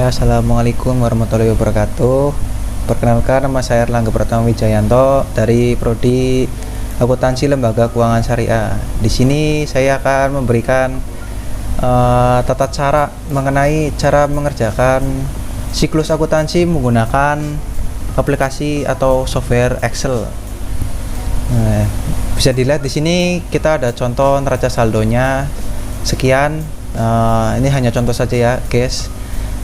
Assalamualaikum warahmatullahi wabarakatuh. Perkenalkan, nama saya Erlangga Pratama Wijayanto dari Prodi Akuntansi Lembaga Keuangan Syariah. Di sini saya akan memberikan tata cara mengenai cara mengerjakan siklus akuntansi menggunakan aplikasi atau software Excel. Nah, bisa dilihat di sini kita ada contoh neraca saldonya sekian. Ini hanya contoh saja ya, guys.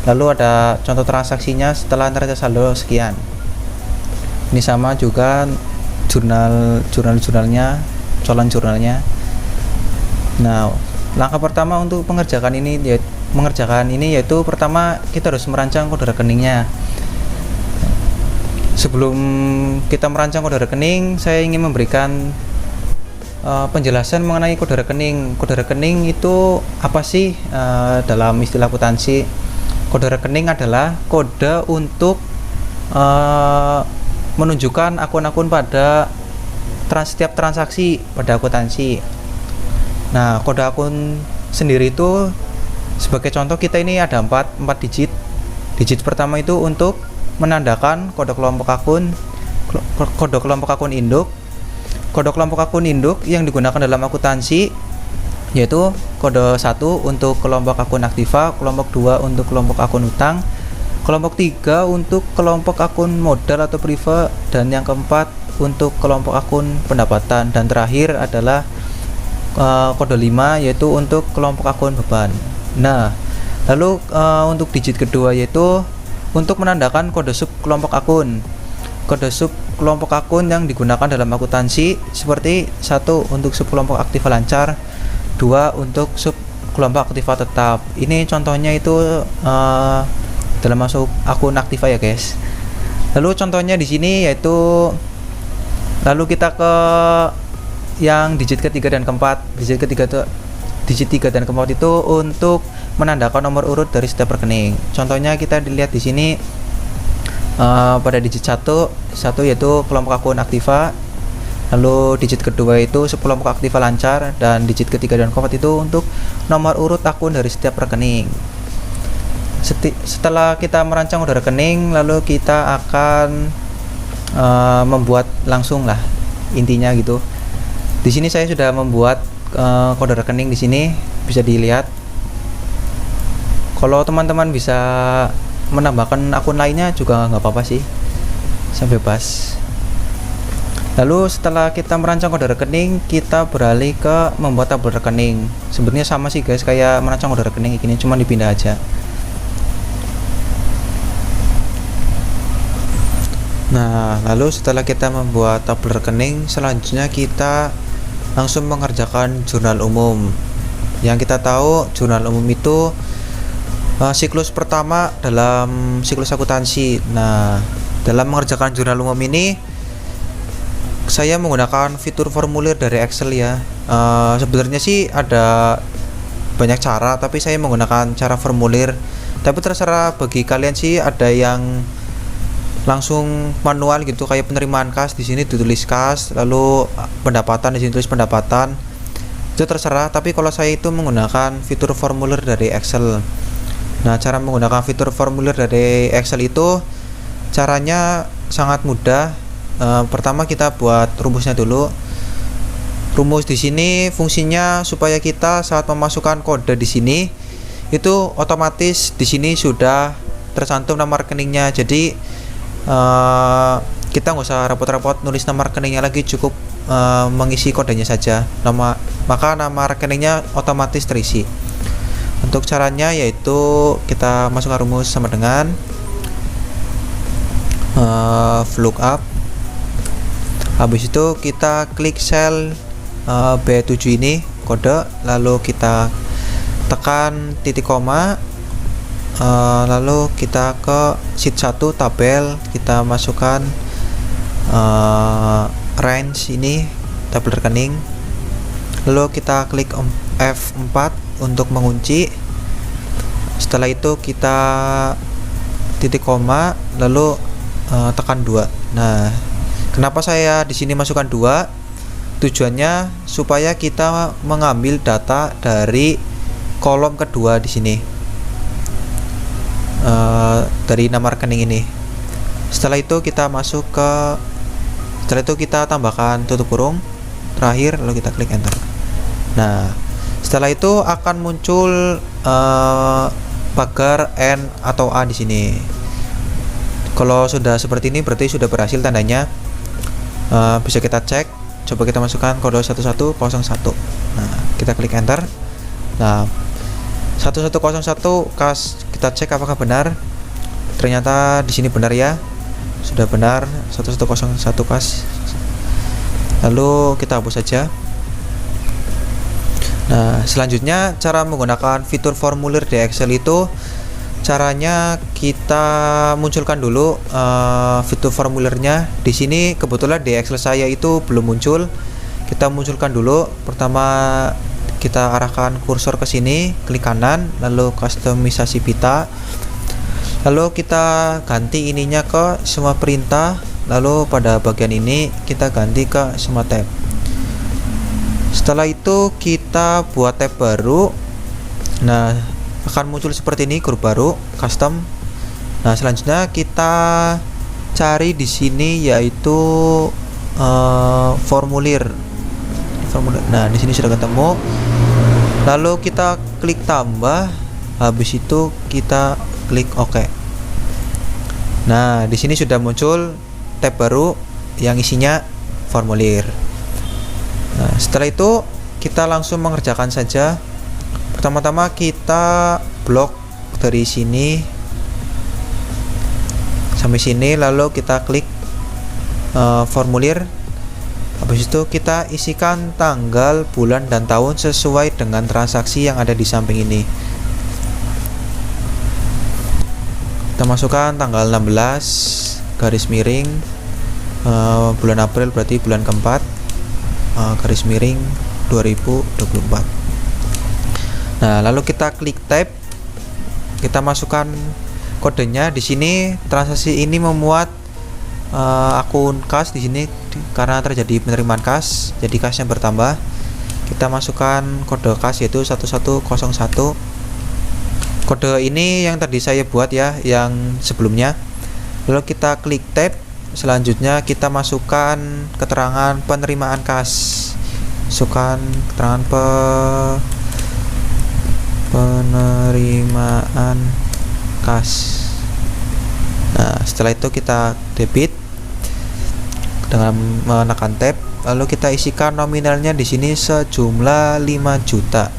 Lalu ada contoh transaksinya setelah neraca saldo sekian. Ini sama juga jurnalnya, colon jurnalnya. Nah, langkah pertama untuk mengerjakan ini yaitu pertama kita harus merancang kode rekeningnya. Sebelum kita merancang kode rekening, saya ingin memberikan penjelasan mengenai kode rekening. Kode rekening itu apa sih dalam istilah akuntansi? Kode rekening adalah kode untuk menunjukkan akun-akun pada setiap transaksi pada akuntansi. Nah, kode akun sendiri itu sebagai contoh kita ini ada 4 digit. Digit pertama itu untuk menandakan kode kelompok akun induk. Kode kelompok akun induk yang digunakan dalam akuntansi yaitu kode 1 untuk kelompok akun aktiva, kelompok 2 untuk kelompok akun utang, kelompok 3 untuk kelompok akun modal atau prive, dan yang keempat untuk kelompok akun pendapatan, dan terakhir adalah kode 5 yaitu untuk kelompok akun beban. Nah, lalu untuk digit kedua yaitu untuk menandakan kode sub kelompok akun. Kode sub kelompok akun yang digunakan dalam akuntansi seperti 1 untuk sub kelompok aktiva lancar, 2 untuk sub kelompok aktiva tetap. Ini contohnya itu dalam masuk akun aktiva ya, guys. Lalu contohnya di sini yaitu lalu kita ke yang digit ketiga dan keempat. Digit 3 dan keempat itu untuk menandakan nomor urut dari setiap rekening. Contohnya kita dilihat di sini pada digit 1 yaitu kelompok akun aktiva. Lalu digit kedua itu kelompok aktiva lancar, dan digit ketiga dan keempat itu untuk nomor urut akun dari setiap rekening. Setelah kita merancang kode rekening, lalu kita akan membuat langsung lah, intinya gitu. Di sini saya sudah membuat kode rekening di sini, bisa dilihat. Kalau teman-teman bisa menambahkan akun lainnya juga nggak apa-apa sih, saya bebas. Lalu setelah kita merancang kode rekening, kita beralih ke membuat tabel rekening. Sebenarnya sama sih, guys, kayak merancang kode rekening ini, cuma dipindah aja. Nah, lalu setelah kita membuat tabel rekening, selanjutnya kita langsung mengerjakan jurnal umum. Yang kita tahu jurnal umum itu siklus pertama dalam siklus akuntansi. Nah, dalam mengerjakan jurnal umum ini saya menggunakan fitur formulir dari Excel ya. Sebenarnya sih ada banyak cara, tapi saya menggunakan cara formulir. Tapi terserah bagi kalian sih, ada yang langsung manual gitu, kayak penerimaan kas di sini ditulis kas, lalu pendapatan di sini tulis pendapatan. Itu terserah, tapi kalau saya itu menggunakan fitur formulir dari Excel. Nah, cara menggunakan fitur formulir dari Excel itu caranya sangat mudah. Pertama kita buat rumusnya dulu. Rumus di sini fungsinya supaya kita saat memasukkan kode di sini itu otomatis di sini sudah tercantum nama rekeningnya. Jadi kita nggak usah repot-repot nulis nama rekeningnya lagi, cukup mengisi kodenya saja. Maka nama rekeningnya otomatis terisi. Untuk caranya yaitu kita masukkan rumus sama dengan VLOOKUP. Habis itu kita klik sel B7 ini kode, lalu kita tekan titik koma, lalu kita ke sheet 1 tabel, kita masukkan range ini tabel rekening, lalu kita klik F4 untuk mengunci. Setelah itu kita titik koma, lalu tekan 2. Nah, kenapa saya di sini masukkan 2? Tujuannya supaya kita mengambil data dari kolom kedua di sini. dari nama rekening ini. Setelah itu kita tambahkan tutup kurung terakhir, lalu kita klik enter. Nah, setelah itu akan muncul pagar N atau A di sini. Kalau sudah seperti ini berarti sudah berhasil tandanya. Bisa kita cek, coba kita masukkan kode 1101. Nah, kita klik enter. Nah, 1101 kas kita cek apakah benar. Ternyata di sini benar ya. Sudah benar 1101 kas. Lalu kita hapus saja. Nah, selanjutnya cara menggunakan fitur formulir di Excel itu caranya kita munculkan dulu fitur formulirnya. Di sini kebetulan di Excel saya itu belum muncul. Kita munculkan dulu. Pertama kita arahkan kursor ke sini, klik kanan, lalu kustomisasi pita. Lalu kita ganti ininya ke semua perintah. Lalu pada bagian ini kita ganti ke semua tab. Setelah itu kita buat tab baru. Nah, akan muncul seperti ini, grup baru, custom. Nah, selanjutnya kita cari di sini yaitu formulir. Nah, di sini sudah ketemu. Lalu kita klik tambah, habis itu kita klik OK. Nah, di sini sudah muncul tab baru yang isinya formulir. Nah, setelah itu kita langsung mengerjakan saja. Pertama-tama kita blok dari sini sampai sini, lalu kita klik formulir. Habis itu kita isikan tanggal, bulan, dan tahun sesuai dengan transaksi yang ada di samping ini. Kita masukkan tanggal 16 garis miring bulan April, berarti bulan keempat, garis miring 2024. Nah, lalu kita klik tab, kita masukkan kodenya. Di sini transaksi ini memuat akun kas di sini karena terjadi penerimaan kas, jadi kasnya bertambah. Kita masukkan kode kas yaitu 1101. Kode ini yang tadi saya buat ya, yang sebelumnya. Lalu kita klik tab. Selanjutnya kita masukkan keterangan penerimaan kas. Masukkan keterangan penerimaan kas. Nah, setelah itu kita debit dengan menekan tab, lalu kita isikan nominalnya di sini sejumlah 5 juta.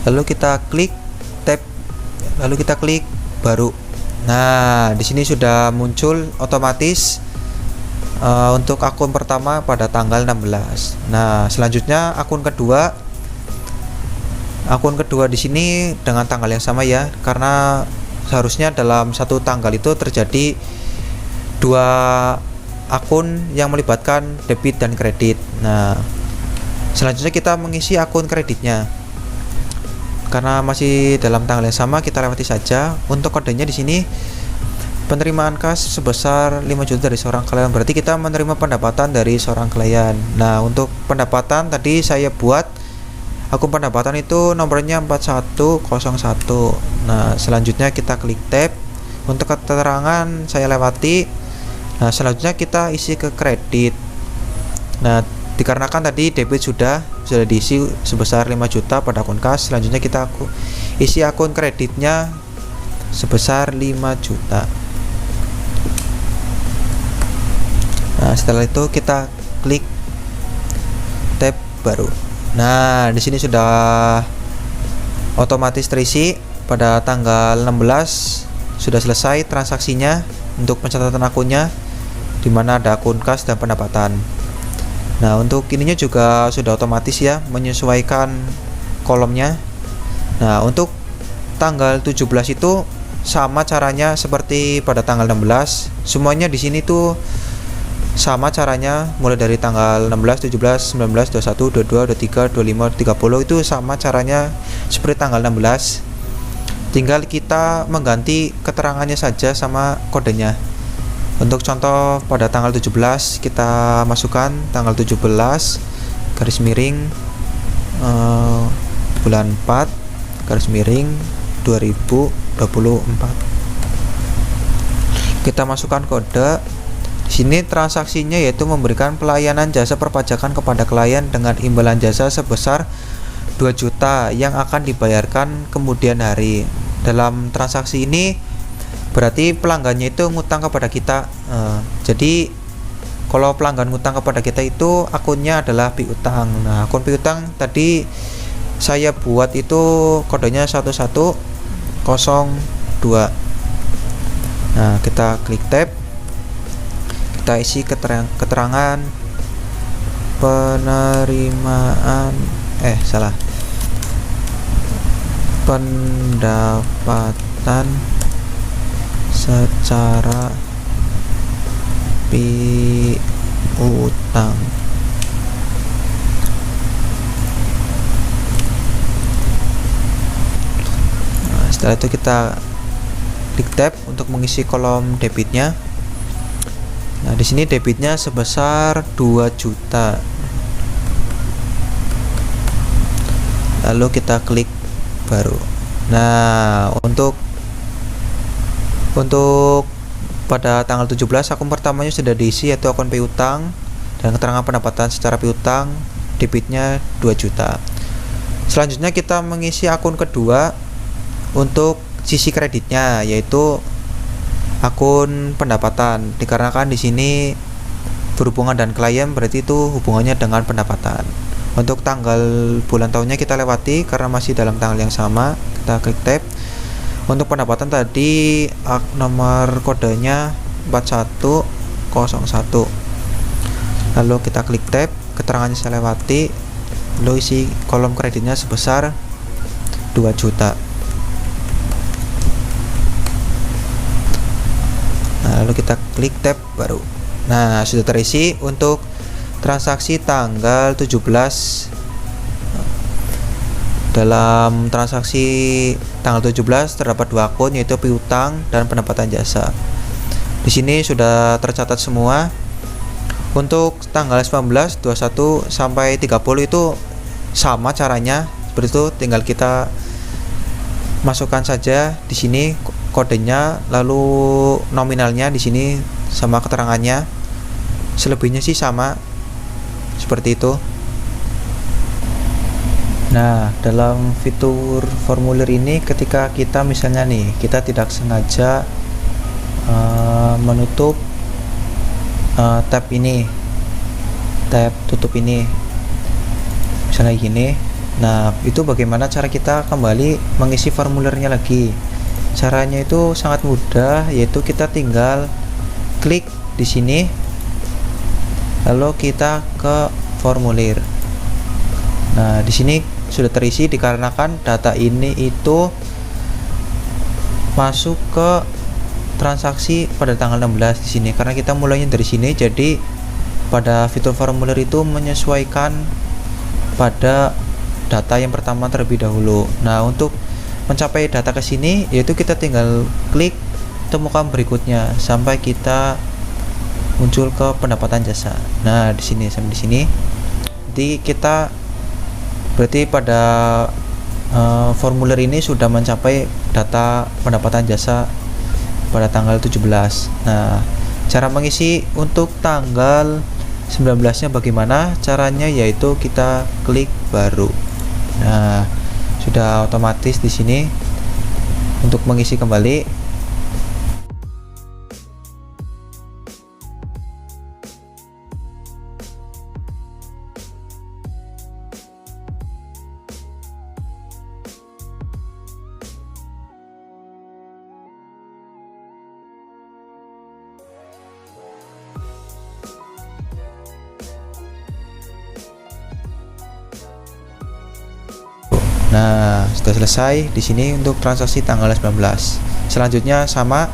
Lalu kita klik tab, lalu kita klik baru. Nah, di sini sudah muncul otomatis untuk akun pertama pada tanggal 16. Nah, selanjutnya akun kedua. Akun kedua di sini dengan tanggal yang sama ya, karena seharusnya dalam satu tanggal itu terjadi dua akun yang melibatkan debit dan kredit. Nah, selanjutnya kita mengisi akun kreditnya. Karena masih dalam tanggal yang sama, kita lewati saja. Untuk kodenya di sini penerimaan kas sebesar 5 juta dari seorang klien, berarti kita menerima pendapatan dari seorang klien. Nah, untuk pendapatan tadi saya buat akun pendapatan itu nomornya 4101. Nah, selanjutnya kita klik tab. Untuk keterangan saya lewati. Nah, selanjutnya kita isi ke kredit. Nah, dikarenakan tadi debit sudah diisi sebesar 5 juta pada akun kas, selanjutnya kita isi akun kreditnya sebesar 5 juta. Nah, setelah itu kita klik tab baru. Nah, di sini sudah otomatis terisi pada tanggal 16. Sudah selesai transaksinya untuk pencatatan akunnya, di mana ada akun kas dan pendapatan. Nah, untuk ininya juga sudah otomatis ya, menyesuaikan kolomnya. Nah, untuk tanggal 17 itu sama caranya seperti pada tanggal 16. Semuanya di sini tuh sama caranya, mulai dari tanggal 16, 17, 19, 21, 22, 23, 25, 30 itu sama caranya seperti tanggal 16. Tinggal kita mengganti keterangannya saja sama kodenya. Untuk contoh pada tanggal 17 kita masukkan tanggal 17 garis miring bulan 4 garis miring 2024. Kita masukkan kode. Di sini transaksinya yaitu memberikan pelayanan jasa perpajakan kepada klien dengan imbalan jasa sebesar 2 juta yang akan dibayarkan kemudian hari. Dalam transaksi ini berarti pelanggannya itu ngutang kepada kita. Jadi kalau pelanggan ngutang kepada kita itu akunnya adalah piutang. Nah, akun piutang tadi saya buat itu kodenya 1102. Nah, kita klik tab, kita isi keterangan penerimaan pendapatan secara piutang. Nah, setelah itu kita klik tab untuk mengisi kolom debitnya. Nah, di sini debitnya sebesar 2 juta. Lalu kita klik baru. Nah, untuk pada tanggal 17 akun pertamanya sudah diisi, yaitu akun piutang dan keterangan pendapatan secara piutang, debitnya 2 juta. Selanjutnya kita mengisi akun kedua untuk sisi kreditnya, yaitu akun pendapatan. Dikarenakan di sini berhubungan dan klien, berarti itu hubungannya dengan pendapatan. Untuk tanggal bulan tahunnya kita lewati karena masih dalam tanggal yang sama. Kita klik tab. Untuk pendapatan tadi nomor kodenya 4101. Lalu kita klik tab, keterangannya saya lewati. Lalu isi kolom kreditnya sebesar 2 juta. Lalu kita klik tab baru. Nah, sudah terisi untuk transaksi tanggal 17. Dalam transaksi tanggal 17 terdapat 2 akun, yaitu piutang dan pendapatan jasa. Di sini sudah tercatat semua. Untuk tanggal 19, 21 sampai 30 itu sama caranya. Seperti itu, tinggal kita masukkan saja di sini kodenya, lalu nominalnya di sini sama keterangannya. Selebihnya sih sama seperti itu. Nah, dalam fitur formulir ini ketika kita misalnya nih kita tidak sengaja menutup tab ini, tab tutup ini misalnya gini. Nah, itu bagaimana cara kita kembali mengisi formulirnya lagi? Caranya itu sangat mudah, yaitu kita tinggal klik di sini, lalu kita ke formulir. Nah, di sini sudah terisi dikarenakan data ini itu masuk ke transaksi pada tanggal 16 di sini. Karena kita mulainya dari sini, jadi pada fitur formulir itu menyesuaikan pada data yang pertama terlebih dahulu. Nah, untuk mencapai data ke sini, yaitu kita tinggal klik temukan berikutnya sampai kita muncul ke pendapatan jasa. Nah, di sini sampai di sini. Jadi kita berarti pada formulir ini sudah mencapai data pendapatan jasa pada tanggal 17. Nah, cara mengisi untuk tanggal 19-nya bagaimana? Caranya yaitu kita klik baru. Nah, sudah otomatis di sini untuk mengisi kembali. Nah, sudah selesai di sini untuk transaksi tanggal 19. Selanjutnya sama.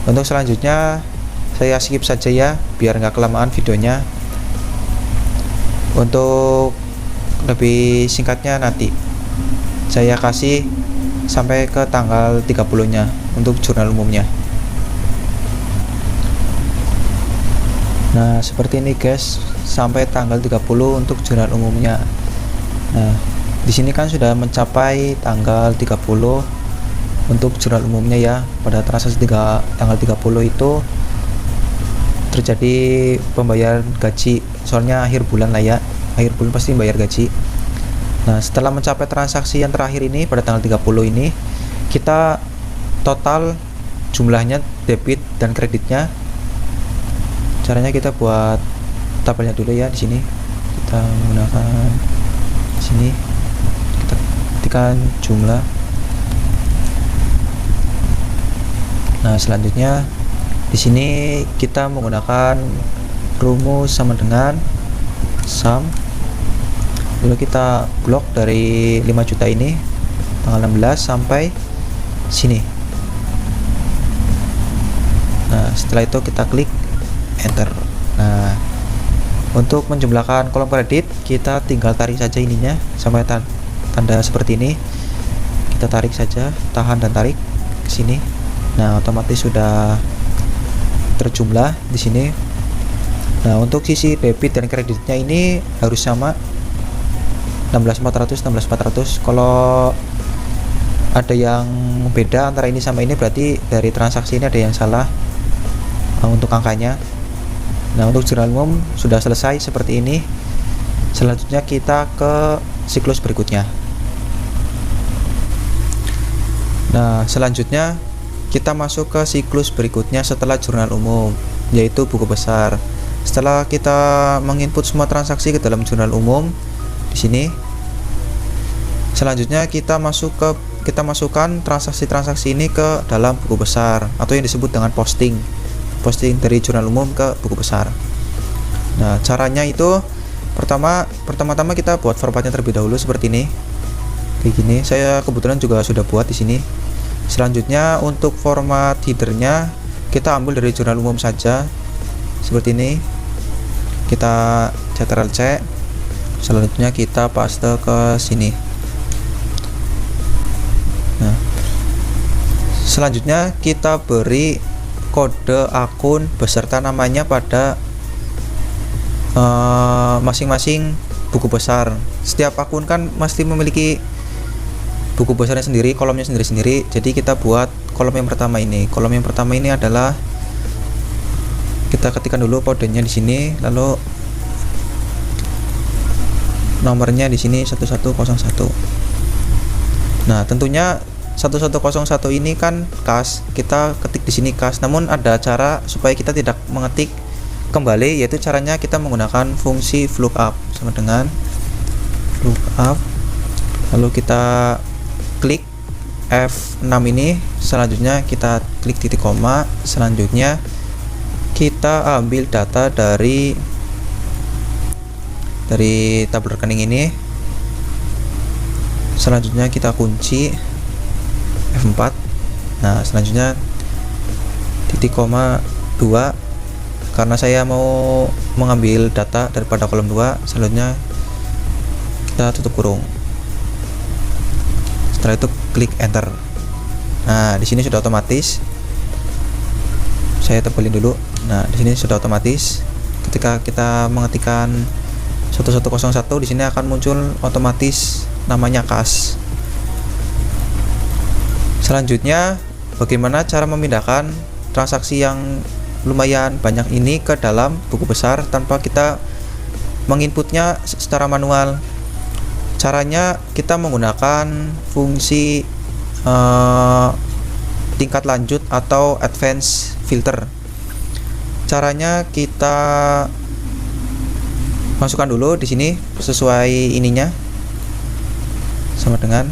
Untuk selanjutnya saya skip saja ya, biar nggak kelamaan videonya. Untuk lebih singkatnya nanti saya kasih sampai ke tanggal 30-nya untuk jurnal umumnya. Nah, seperti ini guys, sampai tanggal 30 untuk jurnal umumnya. Nah, Di sini kan sudah mencapai tanggal 30 untuk jurnal umumnya ya. Pada transaksi tanggal 30 itu terjadi pembayaran gaji, soalnya akhir bulan lah ya, akhir bulan pasti bayar gaji. Nah, setelah mencapai transaksi yang terakhir ini pada tanggal 30 ini, kita total jumlahnya debit dan kreditnya. Caranya kita buat tabelnya dulu ya. Di sini kita menggunakan sini, kita ketikkan jumlah. Nah, selanjutnya di sini kita menggunakan rumus sama dengan sum. Lalu kita blok dari 5 juta ini tanggal 16 sampai sini. Nah, setelah itu kita klik enter. Nah, untuk menjumlahkan kolom kredit kita tinggal tarik saja ininya sampai tanda seperti ini. Kita tarik saja, tahan dan tarik ke sini. Nah, otomatis sudah terjumlah di sini. Nah, untuk sisi debit dan kreditnya ini harus sama 16.400 16.400. Kalau ada yang beda antara ini sama ini berarti dari transaksi ini ada yang salah untuk angkanya. Nah, untuk jurnal umum sudah selesai seperti ini. Selanjutnya kita ke siklus berikutnya. Nah, selanjutnya kita masuk ke siklus berikutnya setelah jurnal umum, yaitu buku besar. Setelah kita menginput semua transaksi ke dalam jurnal umum di sini, selanjutnya kita masukkan transaksi-transaksi ini ke dalam buku besar atau yang disebut dengan posting dari jurnal umum ke buku besar. Nah, caranya itu pertama-tama kita buat formatnya terlebih dahulu seperti ini, kayak gini. Saya kebetulan juga sudah buat di sini. Selanjutnya untuk format headernya kita ambil dari jurnal umum saja seperti ini. Kita Ctrl+C. Selanjutnya kita paste ke sini. Nah, selanjutnya kita beri kode akun beserta namanya pada masing-masing buku besar. Setiap akun kan mesti memiliki buku besarnya sendiri, kolomnya sendiri-sendiri. Jadi kita buat kolom yang pertama ini. Kolom yang pertama ini adalah, kita ketikkan dulu kodenya di sini, lalu nomornya di sini 1101. Nah, tentunya 1101 ini kan kas, kita ketik di sini kas. Namun ada cara supaya kita tidak mengetik kembali, yaitu caranya kita menggunakan fungsi lookup sama dengan lookup. Lalu kita klik F6 ini, selanjutnya kita klik titik koma, selanjutnya kita ambil data dari tabel rekening ini. Selanjutnya kita kunci F4. Nah, selanjutnya titik koma 2 karena saya mau mengambil data daripada kolom 2. Selanjutnya kita tutup kurung. Setelah itu klik enter. Nah, di sini sudah otomatis. Saya tebelin dulu. Nah, di sini sudah otomatis. Ketika kita mengetikkan 1101 di sini akan muncul otomatis namanya kas. Selanjutnya, bagaimana cara memindahkan transaksi yang lumayan banyak ini ke dalam buku besar tanpa kita menginputnya secara manual? Caranya kita menggunakan fungsi tingkat lanjut atau advance filter. Caranya kita masukkan dulu di sini sesuai ininya, sama dengan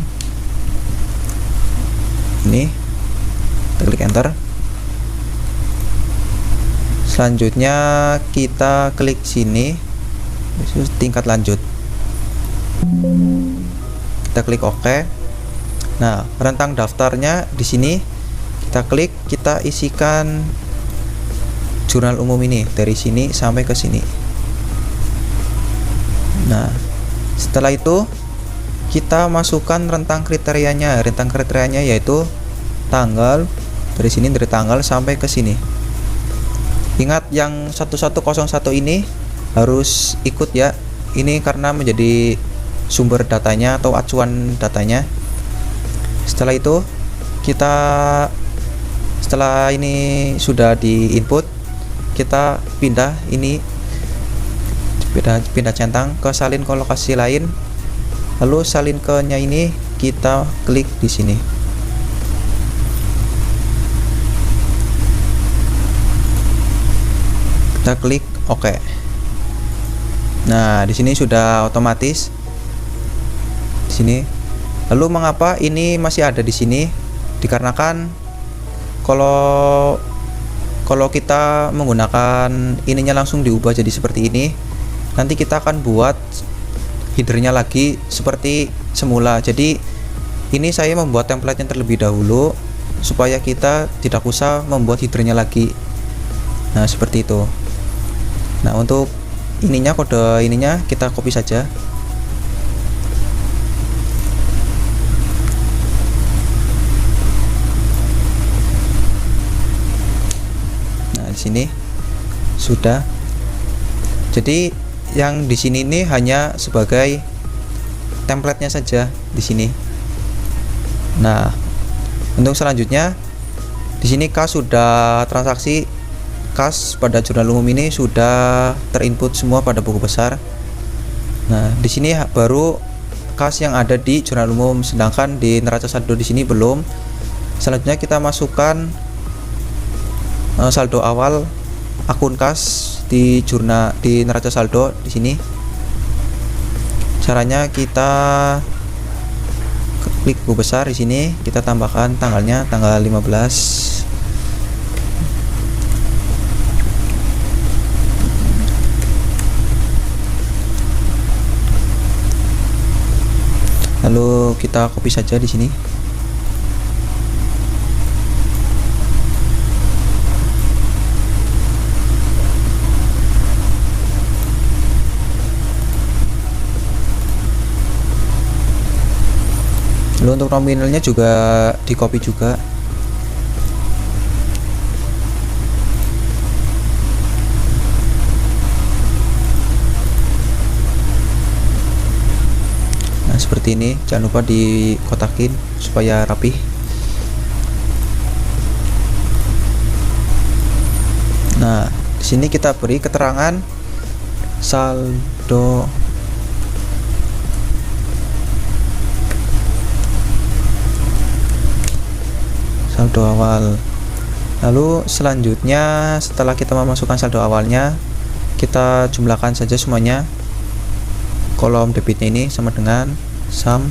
ini. Kita klik enter. Selanjutnya kita klik sini tingkat lanjut, kita klik OK. Nah, rentang daftarnya di sini kita klik, kita isikan jurnal umum ini dari sini sampai ke sini. Nah, setelah itu kita masukkan rentang kriterianya. Rentang kriterianya yaitu tanggal, dari sini dari tanggal sampai ke sini. Ingat yang 1101 ini harus ikut ya. Ini karena menjadi sumber datanya atau acuan datanya. Setelah itu setelah ini sudah di input, kita pindah centang ke salin ke lokasi lain, lalu salin ke nya ini kita klik di sini. Kita klik OK. Nah, di sini sudah otomatis di sini. Lalu mengapa ini masih ada di sini? Dikarenakan kalau kita menggunakan ininya langsung diubah jadi seperti ini, nanti kita akan buat headernya lagi seperti semula. Jadi ini saya membuat template-nya terlebih dahulu supaya kita tidak usah membuat headernya lagi. Nah, seperti itu. Nah, untuk ininya, kode ininya kita copy saja. Nah, di sini sudah. Jadi yang di sini ini hanya sebagai template-nya saja di sini. Nah, untuk selanjutnya di sini kas sudah transaksi. Kas pada jurnal umum ini sudah terinput semua pada buku besar. Nah, di sini baru kas yang ada di jurnal umum, sedangkan di neraca saldo di sini belum. Selanjutnya kita masukkan saldo awal akun kas di neraca saldo di sini. Caranya kita klik buku besar di sini, kita tambahkan tanggalnya tanggal 15. Lalu kita copy saja di sini. Lalu untuk nominalnya juga di copy juga. Seperti ini, jangan lupa dikotakin supaya rapi. Nah, di sini kita beri keterangan saldo awal. Lalu selanjutnya setelah kita memasukkan saldo awalnya, kita jumlahkan saja semuanya. Kolom debitnya ini sama dengan sum.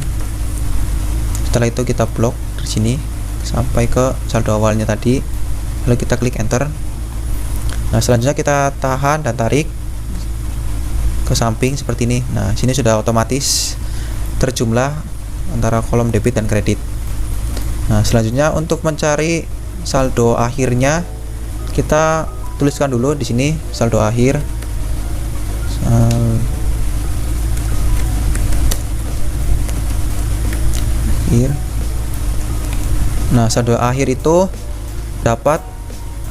Setelah itu kita blok di sini sampai ke saldo awalnya tadi, lalu kita klik enter. Nah, selanjutnya kita tahan dan tarik ke samping seperti ini. Nah, sini sudah otomatis terjumlah antara kolom debit dan kredit. Nah, selanjutnya untuk mencari saldo akhirnya, kita tuliskan dulu di sini saldo akhir. Nah, saldo akhir itu dapat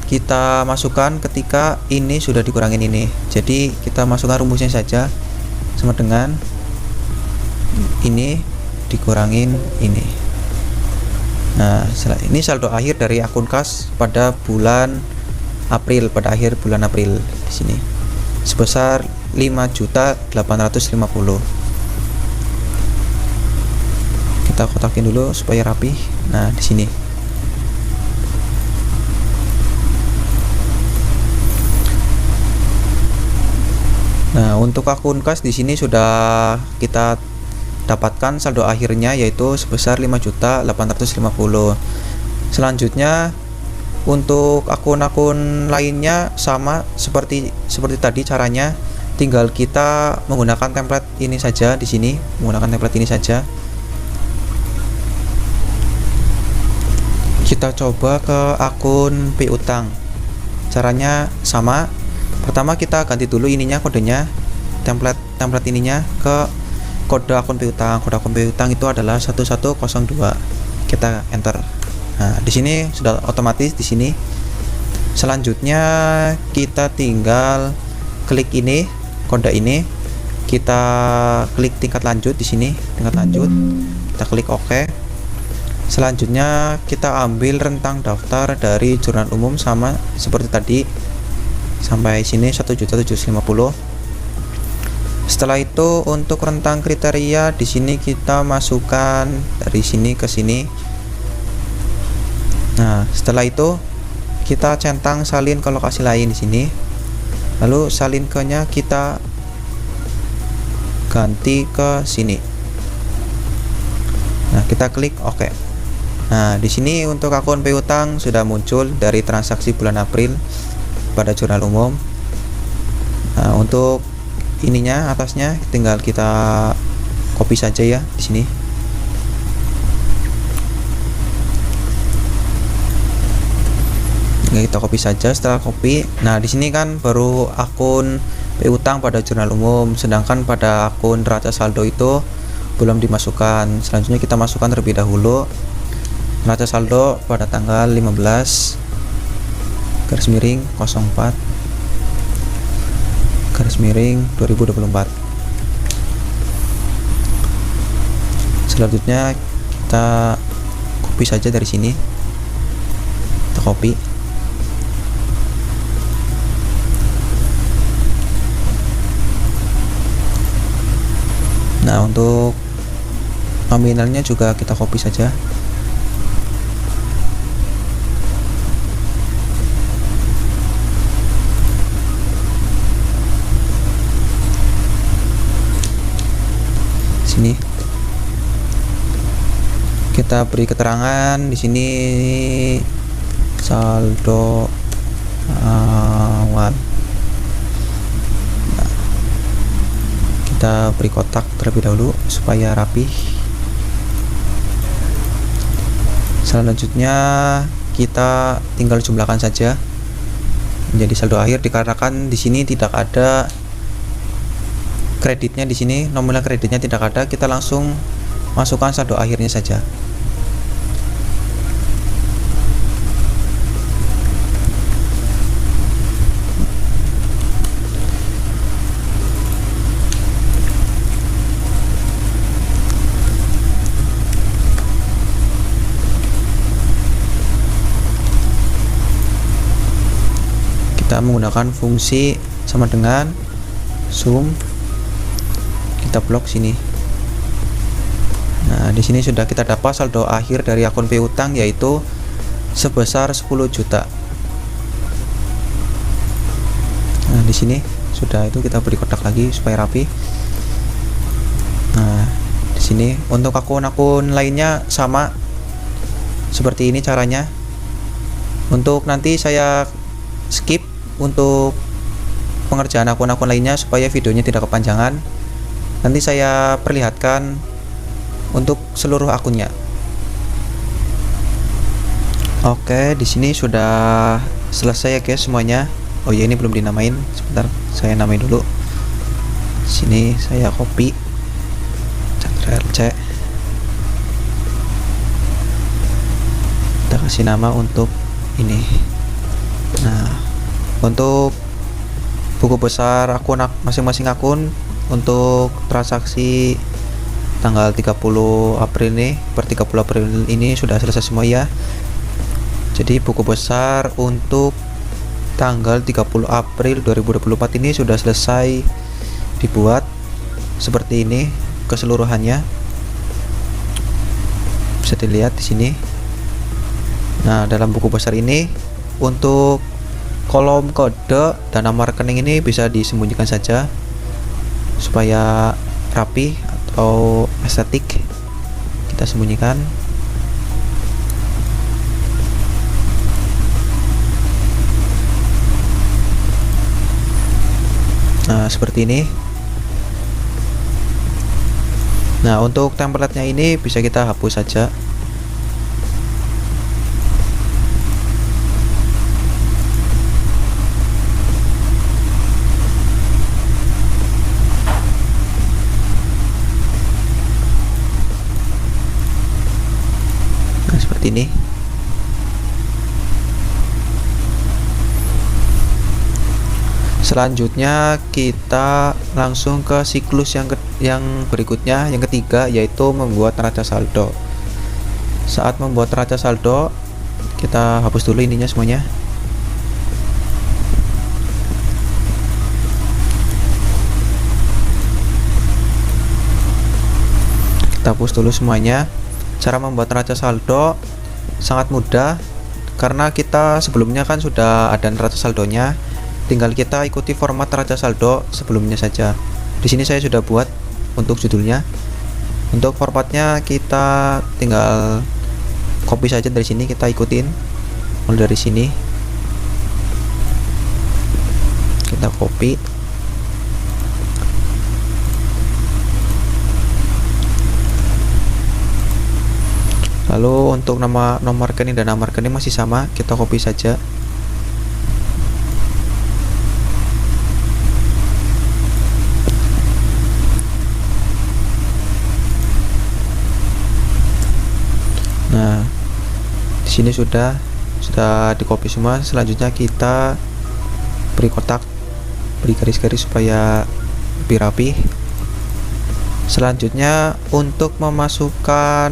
kita masukkan ketika ini sudah dikurangin ini. Jadi kita masukkan rumusnya saja, sama dengan ini dikurangin ini. Nah, ini saldo akhir dari akun kas pada bulan April, pada akhir bulan April di sini sebesar 5.850.000. Kita kotakin dulu supaya rapi. Nah, di sini. Nah, untuk akun kas di sini sudah kita dapatkan saldo akhirnya yaitu sebesar 5.850.000. Selanjutnya untuk akun-akun lainnya sama seperti tadi caranya, tinggal kita menggunakan template ini saja di sini, menggunakan template ini saja. Kita coba ke akun piutang. Caranya sama. Pertama kita ganti dulu ininya, kodenya, template ininya ke kode akun piutang. Kode akun piutang itu adalah 1102. Kita enter. Nah, di sini sudah otomatis di sini. Selanjutnya kita tinggal klik ini, kode ini, kita klik tingkat lanjut di sini, tingkat lanjut. Kita klik OK. Selanjutnya kita ambil rentang daftar dari jurnal umum sama seperti tadi. Sampai sini 1.750.000. Setelah itu untuk rentang kriteria di sini kita masukkan dari sini ke sini. Nah, setelah itu kita centang salin ke lokasi lain di sini. Lalu salin ke-nya kita ganti ke sini. Nah, kita klik OK. Nah, di sini untuk akun piutang sudah muncul dari transaksi bulan April pada jurnal umum. Nah, untuk ininya atasnya tinggal kita copy saja ya di sini. Kita copy saja. Setelah copy, nah di sini kan baru akun piutang pada jurnal umum, sedangkan pada akun neraca saldo itu belum dimasukkan. Selanjutnya kita masukkan terlebih dahulu neraca saldo pada tanggal 15/04/2024. Selanjutnya kita copy saja dari sini. Kita copy. Nah, untuk nominalnya juga kita copy saja. Sini kita beri keterangan di sini saldo awal. Nah, kita beri kotak terlebih dahulu supaya rapi. Selanjutnya kita tinggal jumlahkan saja menjadi saldo akhir, dikarenakan di sini tidak ada kreditnya. Di sini nominal kreditnya tidak ada, kita langsung masukkan saldo akhirnya saja. Kita menggunakan fungsi sama dengan sum. Kita blok sini. Nah, di sini sudah kita dapat saldo akhir dari akun piutang yaitu sebesar 10 juta. Nah, di sini sudah, itu kita beri kotak lagi supaya rapi. Nah, di sini untuk akun-akun lainnya sama seperti ini caranya. Untuk nanti saya skip untuk pengerjaan akun-akun lainnya supaya videonya tidak kepanjangan. Nanti saya perlihatkan untuk seluruh akunnya. Oke, di sini sudah selesai ya guys semuanya. Oh ya, ini belum dinamain. Sebentar, saya namain dulu. Sini saya copy Ctrl+C. Kita kasih nama untuk ini. Nah, untuk buku besar akun masing-masing akun untuk transaksi tanggal 30 April ini, per 30 April ini sudah selesai semua ya. Jadi buku besar untuk tanggal 30 April 2024 ini sudah selesai dibuat seperti ini keseluruhannya. Bisa dilihat di sini. Nah, dalam buku besar ini untuk kolom kode dan nama rekening ini bisa disembunyikan saja supaya rapi atau estetik. Kita sembunyikan. Nah, seperti ini. Nah, untuk template-nya ini bisa kita hapus saja. Ini Selanjutnya kita langsung ke siklus yang berikutnya, yang ketiga, yaitu membuat neraca saldo. Saat membuat neraca saldo, kita hapus dulu ininya semuanya. Kita hapus dulu semuanya. Cara membuat neraca saldo sangat mudah, karena kita sebelumnya kan sudah ada neraca saldonya. Tinggal kita ikuti format neraca saldo sebelumnya saja. Di sini saya sudah buat untuk judulnya. Untuk formatnya kita tinggal copy saja dari sini, kita ikutin mulai dari sini. Kita copy. Lalu untuk nomor rekening dan nama rekening masih sama, kita copy saja. Nah, di sini sudah di copy semua. Selanjutnya kita beri kotak, beri garis-garis supaya lebih rapi. Selanjutnya untuk memasukkan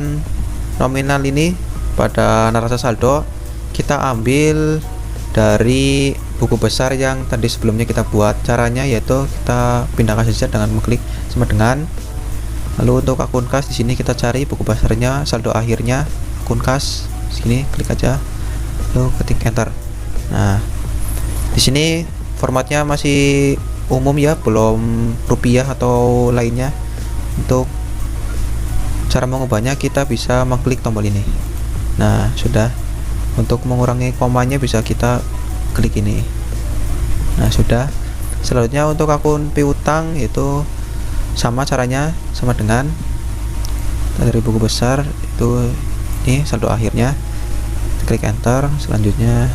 nominal ini pada neraca saldo, kita ambil dari buku besar yang tadi sebelumnya kita buat. Caranya yaitu kita pindahkan saja dengan mengklik sama dengan. Lalu untuk akun kas, di sini kita cari buku besarnya, saldo akhirnya, akun kas, sini klik aja, lalu ketik enter. Nah, di sini formatnya masih umum ya, belum rupiah atau lainnya. Untuk cara mengubahnya kita bisa mengklik tombol ini. Nah, sudah. Untuk mengurangi komanya bisa kita klik ini. Nah, sudah. Selanjutnya untuk akun piutang itu sama caranya, sama dengan dari buku besar itu ini saldo akhirnya, klik enter. Selanjutnya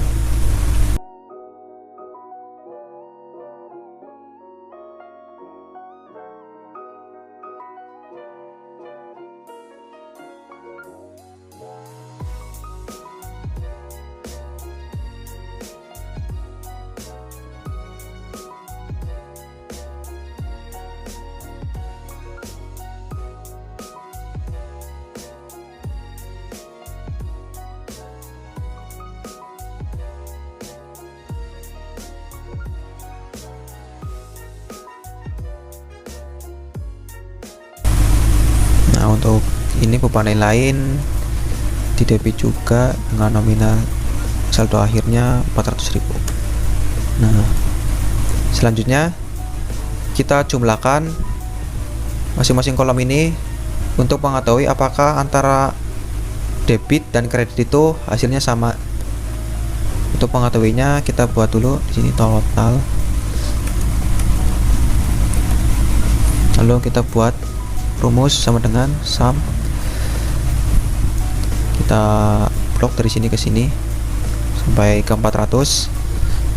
untuk ini beban lain di debit juga dengan nominal saldo akhirnya 400.000. Nah, selanjutnya kita jumlahkan masing-masing kolom ini untuk mengetahui apakah antara debit dan kredit itu hasilnya sama. Untuk mengetahuinya kita buat dulu di sini total, lalu kita buat rumus sama dengan sum. Kita blok dari sini ke sini sampai ke 400.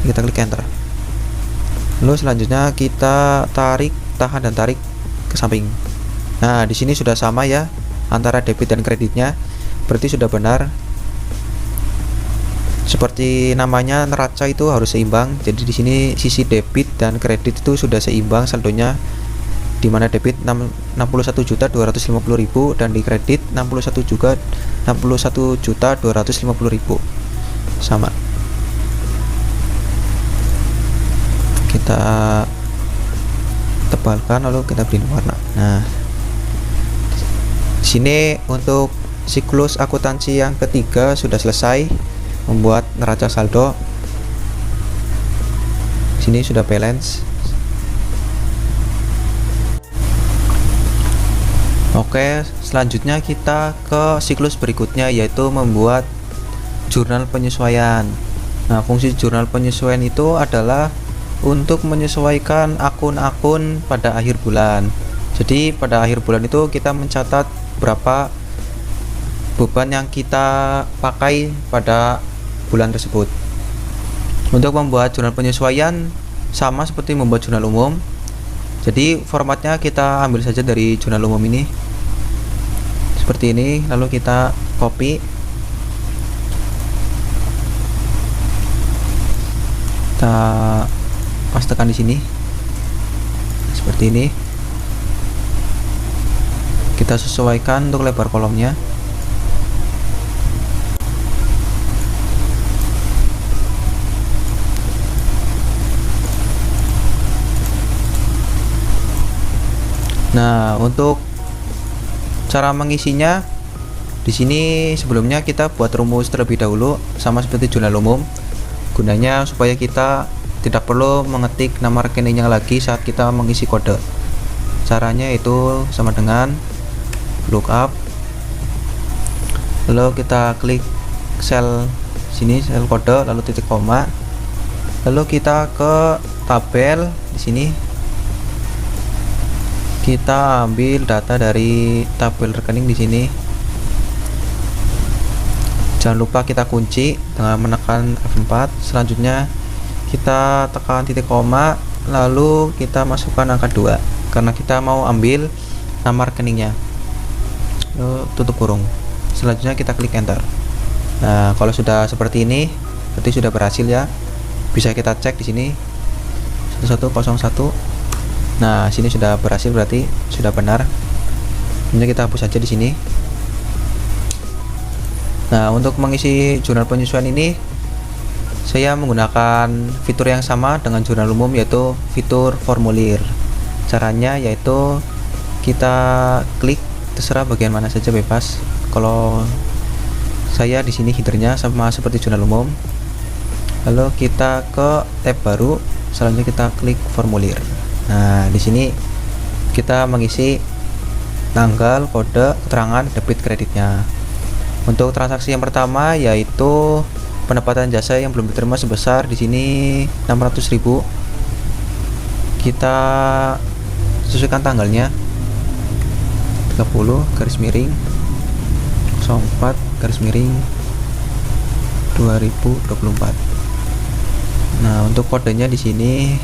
Kita klik enter. Lalu selanjutnya kita tarik, tahan dan tarik ke samping. Nah, di sini sudah sama ya antara debit dan kreditnya. Berarti sudah benar. Seperti namanya, neraca itu harus seimbang. Jadi di sini sisi debit dan kredit itu sudah seimbang saldonya, di mana debit 61.250.000 dan di kredit 61.250.000 sama. Kita tebalkan lalu kita beri warna. Nah, di sini untuk siklus akuntansi yang ketiga sudah selesai, membuat neraca saldo. Di sini sudah balance. Oke, selanjutnya kita ke siklus berikutnya, yaitu membuat jurnal penyesuaian. Nah, fungsi jurnal penyesuaian itu adalah untuk menyesuaikan akun-akun pada akhir bulan. Jadi pada akhir bulan itu kita mencatat berapa beban yang kita pakai pada bulan tersebut. Untuk membuat jurnal penyesuaian sama seperti membuat jurnal umum. Jadi formatnya kita ambil saja dari jurnal umum ini seperti ini, lalu kita copy, kita tekan di sini seperti ini. Kita sesuaikan untuk lebar kolomnya. Nah, untuk cara mengisinya di sini sebelumnya kita buat rumus terlebih dahulu sama seperti jurnal umum. Gunanya supaya kita tidak perlu mengetik nama rekeningnya lagi saat kita mengisi kode. Caranya itu sama dengan lookup. Lalu kita klik sel sini, sel kode, lalu titik koma. Lalu kita ke tabel di sini. Kita ambil data dari tabel rekening di sini. Jangan lupa kita kunci dengan menekan F4. Selanjutnya kita tekan titik koma, lalu kita masukkan angka 2 karena kita mau ambil nama rekeningnya. Lalu tutup kurung. Selanjutnya kita klik enter. Nah, kalau sudah seperti ini berarti sudah berhasil ya. Bisa kita cek di sini 1101. Nah, sini sudah berhasil berarti sudah benar. Ini kita hapus saja di sini. Nah, untuk mengisi jurnal penyesuaian ini saya menggunakan fitur yang sama dengan jurnal umum, yaitu fitur formulir. Caranya yaitu kita klik terserah bagian mana saja, bebas. Kalau saya di sini headernya sama seperti jurnal umum. Lalu kita ke tab baru, selanjutnya kita klik formulir. Nah, di sini kita mengisi tanggal, kode, keterangan debit kreditnya. Untuk transaksi yang pertama yaitu pendapatan jasa yang belum diterima sebesar di sini 600.000. Kita sesuaikan tanggalnya 30 garis miring 04 garis miring 2024. Nah, untuk kodenya di sini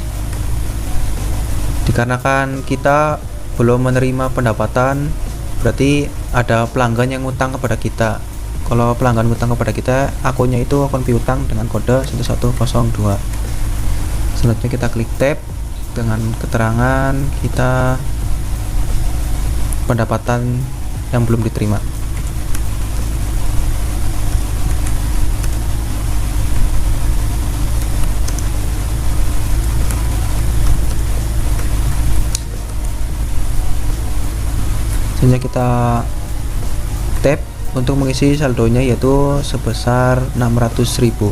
dikarenakan kita belum menerima pendapatan, berarti ada pelanggan yang ngutang kepada kita. Kalau pelanggan ngutang kepada kita, akunnya itu akun piutang dengan kode 1102. Selanjutnya kita klik tab dengan keterangan kita pendapatan yang belum diterima. Selanjutnya kita tab untuk mengisi saldonya yaitu sebesar 600.000.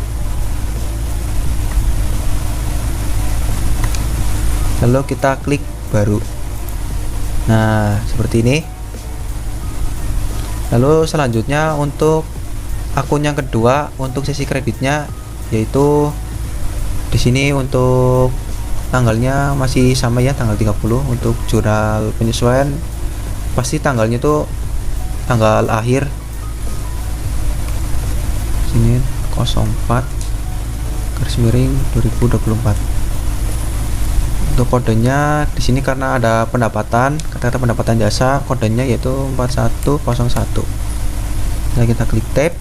Lalu kita klik baru. Nah, seperti ini. Lalu selanjutnya untuk akun yang kedua untuk sesi kreditnya yaitu di sini untuk tanggalnya masih sama ya, tanggal 30. Untuk jurnal penyesuaian pasti tanggalnya itu tanggal akhir sini 04 garis miring 2024. Untuk kodenya di sini karena ada pendapatan, kata-kata pendapatan jasa, kodenya yaitu 4101. Nah, kita klik tab,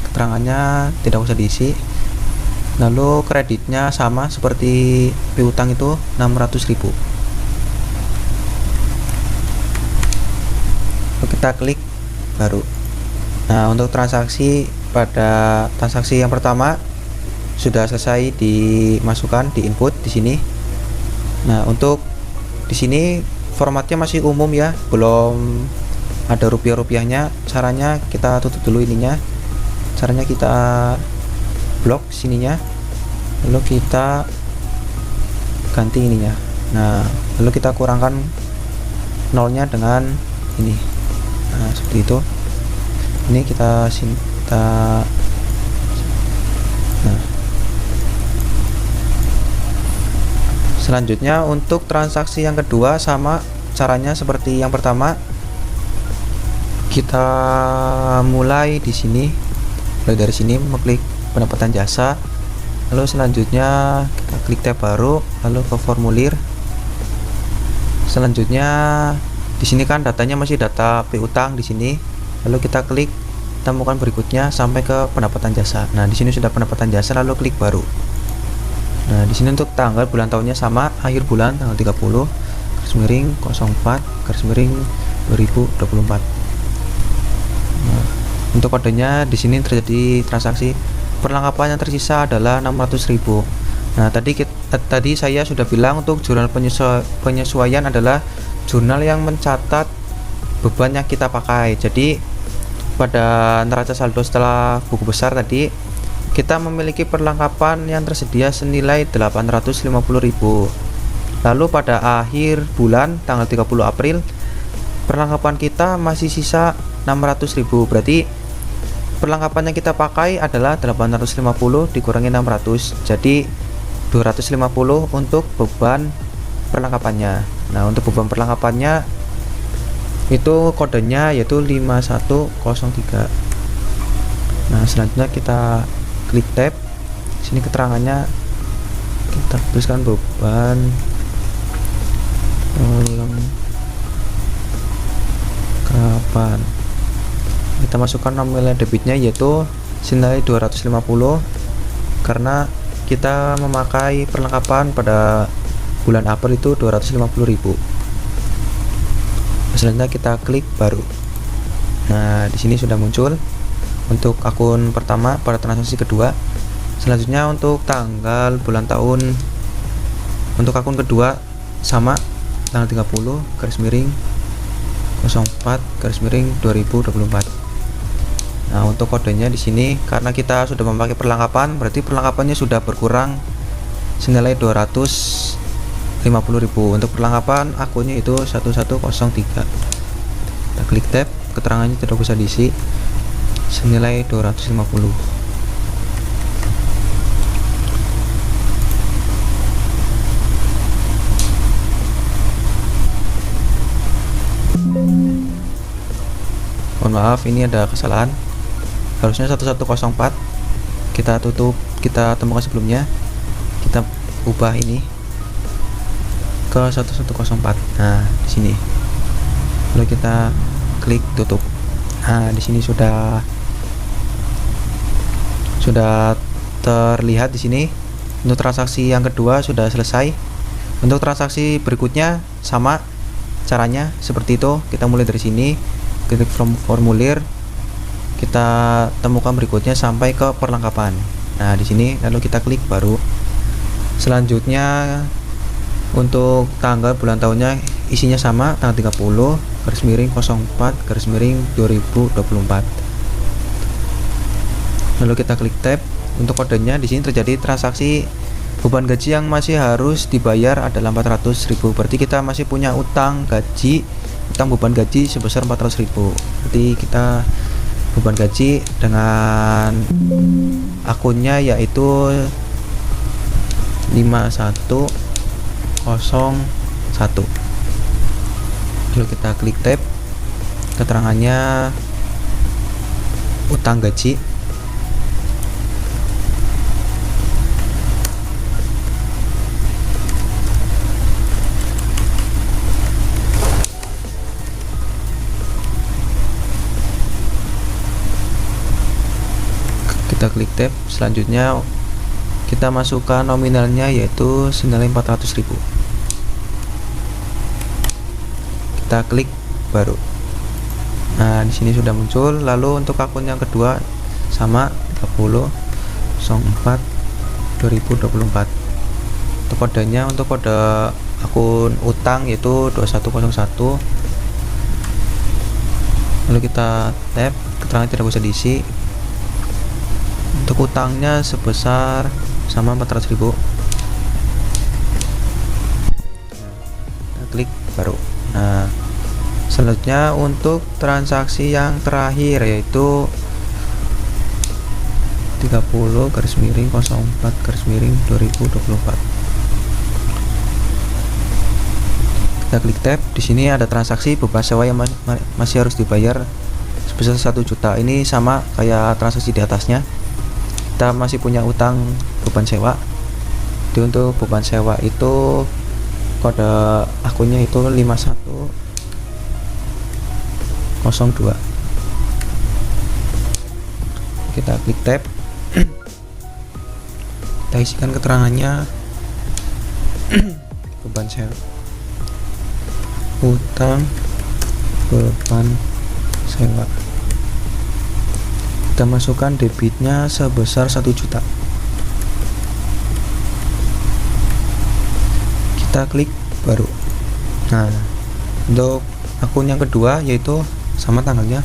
keterangannya tidak usah diisi. Lalu kreditnya sama seperti piutang itu 600.000. Kita klik baru. Nah, untuk transaksi pada transaksi yang pertama sudah selesai dimasukkan di input di sini. Nah, untuk di sini formatnya masih umum ya, belum ada rupiah-rupiahnya. Caranya kita tutup dulu ininya. Caranya kita blok sininya. Lalu kita ganti ininya. Nah, lalu kita kurangkan nolnya dengan ini. Nah, seperti itu. Ini kita nah. Selanjutnya untuk transaksi yang kedua sama caranya seperti yang pertama. Kita mulai di sini. Mulai dari sini mengklik pendapatan jasa. Lalu selanjutnya kita klik tab baru, lalu ke formulir. Selanjutnya di sini kan datanya masih data piutang di sini. Lalu kita klik temukan berikutnya sampai ke pendapatan jasa. Nah, di sini sudah pendapatan jasa, lalu klik baru. Nah, di sini untuk tanggal bulan tahunnya sama, akhir bulan tanggal 30 garis miring 04 garis miring 2024. Nah, untuk kodenya di sini terjadi transaksi perlengkapan yang tersisa adalah 600.000. Nah, tadi saya sudah bilang untuk jurnal penyesuaian adalah jurnal yang mencatat beban yang kita pakai. Jadi pada neraca saldo setelah buku besar tadi kita memiliki perlengkapan yang tersedia senilai 850.000. Lalu pada akhir bulan tanggal 30 April perlengkapan kita masih sisa 600.000. Berarti perlengkapan yang kita pakai adalah 850 dikurangi 600, jadi 250 untuk beban perlengkapannya. Nah, untuk beban perlengkapannya itu kodenya yaitu 5103. Nah, selanjutnya kita klik tab. Sini keterangannya kita tuliskan beban perlengkapan. Kita masukkan nominal debitnya yaitu senilai 250 karena kita memakai perlengkapan pada bulan April itu 250.000. Selanjutnya kita klik baru. Nah, di sini sudah muncul untuk akun pertama pada transaksi kedua. Selanjutnya untuk tanggal bulan tahun untuk akun kedua sama tanggal 30 garis miring 04 garis miring 2024. Nah, untuk kodenya di sini karena kita sudah memakai perlengkapan, berarti perlengkapannya sudah berkurang senilai 250.000. Untuk perlengkapan akunnya itu 1103. Kita klik tab, keterangannya tidak bisa diisi, senilai 250. Mohon maaf, ini ada kesalahan. Harusnya 1104. Kita tutup, kita temukan sebelumnya. Kita ubah ini ke 1104. Nah, di sini. Lalu kita klik tutup. Nah, di sini sudah terlihat di sini. Untuk transaksi yang kedua sudah selesai. Untuk transaksi berikutnya sama caranya seperti itu. Kita mulai dari sini, klik formulir, kita temukan berikutnya sampai ke perlengkapan. Nah, di sini lalu kita klik baru. Selanjutnya untuk tanggal bulan tahunnya isinya sama, tanggal 30 garis miring 04 garis miring 2024. Lalu kita klik tab. Untuk kodenya di sini terjadi transaksi beban gaji yang masih harus dibayar adalah 400.000. Berarti kita masih punya utang beban gaji sebesar 400.000. Berarti kita beban gaji dengan akunnya yaitu 5101. Lalu kita klik tab, keterangannya utang gaji. Kita klik tab. Selanjutnya kita masukkan nominalnya yaitu senilai 400.000. Kita klik baru. Nah, di sini sudah muncul. Lalu untuk akun yang kedua sama 30 04 2024. Untuk kodenya, untuk kode akun utang yaitu 2101. Lalu kita tab, keterangan tidak bisa diisi. Untuk utangnya sebesar sama 400.000. Kita klik baru. Nah, selanjutnya untuk transaksi yang terakhir yaitu 30 garis miring 04 garis miring 2024. Kita klik tab. Di sini ada transaksi beban sewa yang masih harus dibayar sebesar 1 juta. Ini sama kayak transaksi di atasnya. Kita masih punya utang beban sewa. Jadi untuk beban sewa itu kode akunnya itu 5102. Kita klik tab. kita isikan keterangannya. Beban sewa, utang, beban sewa. Kita masukkan debitnya sebesar 1 juta. Kita klik baru. Nah, untuk akun yang kedua yaitu sama tanggalnya.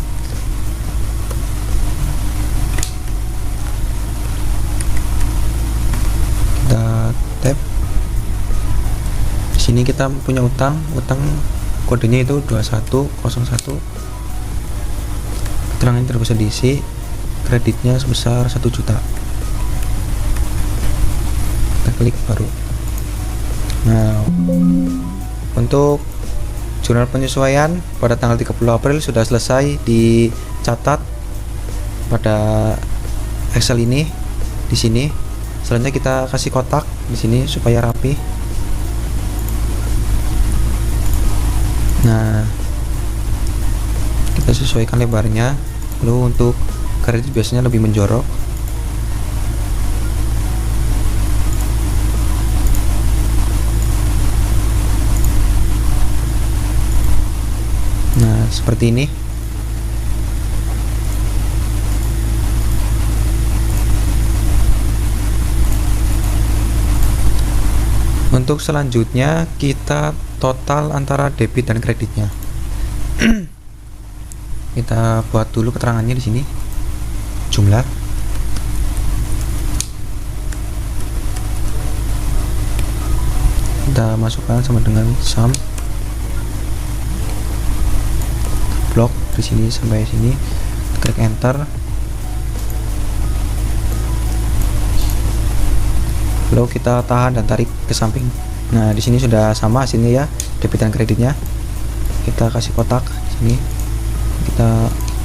Kita tap. Di sini kita punya utang kodenya itu 2101. Keterangan tidak bisa diisi. Kreditnya sebesar 1 juta. Kita klik baru. Nah, untuk jurnal penyesuaian pada tanggal 30 April sudah selesai dicatat pada Excel ini. Di sini selanjutnya kita kasih kotak di sini supaya rapi. Nah, kita sesuaikan lebarnya. Lalu untuk kredit biasanya lebih menjorok. Nah, seperti ini. Untuk selanjutnya kita total antara debit dan kreditnya. Kita buat dulu keterangannya di sini. Jumlah. Kita masukkan sama dengan sum. Blok dari sini sampai sini. Klik enter. Lalu kita tahan dan tarik ke samping. Nah, di sini sudah sama hasilnya ya, debit dan kreditnya. Kita kasih kotak di sini. Kita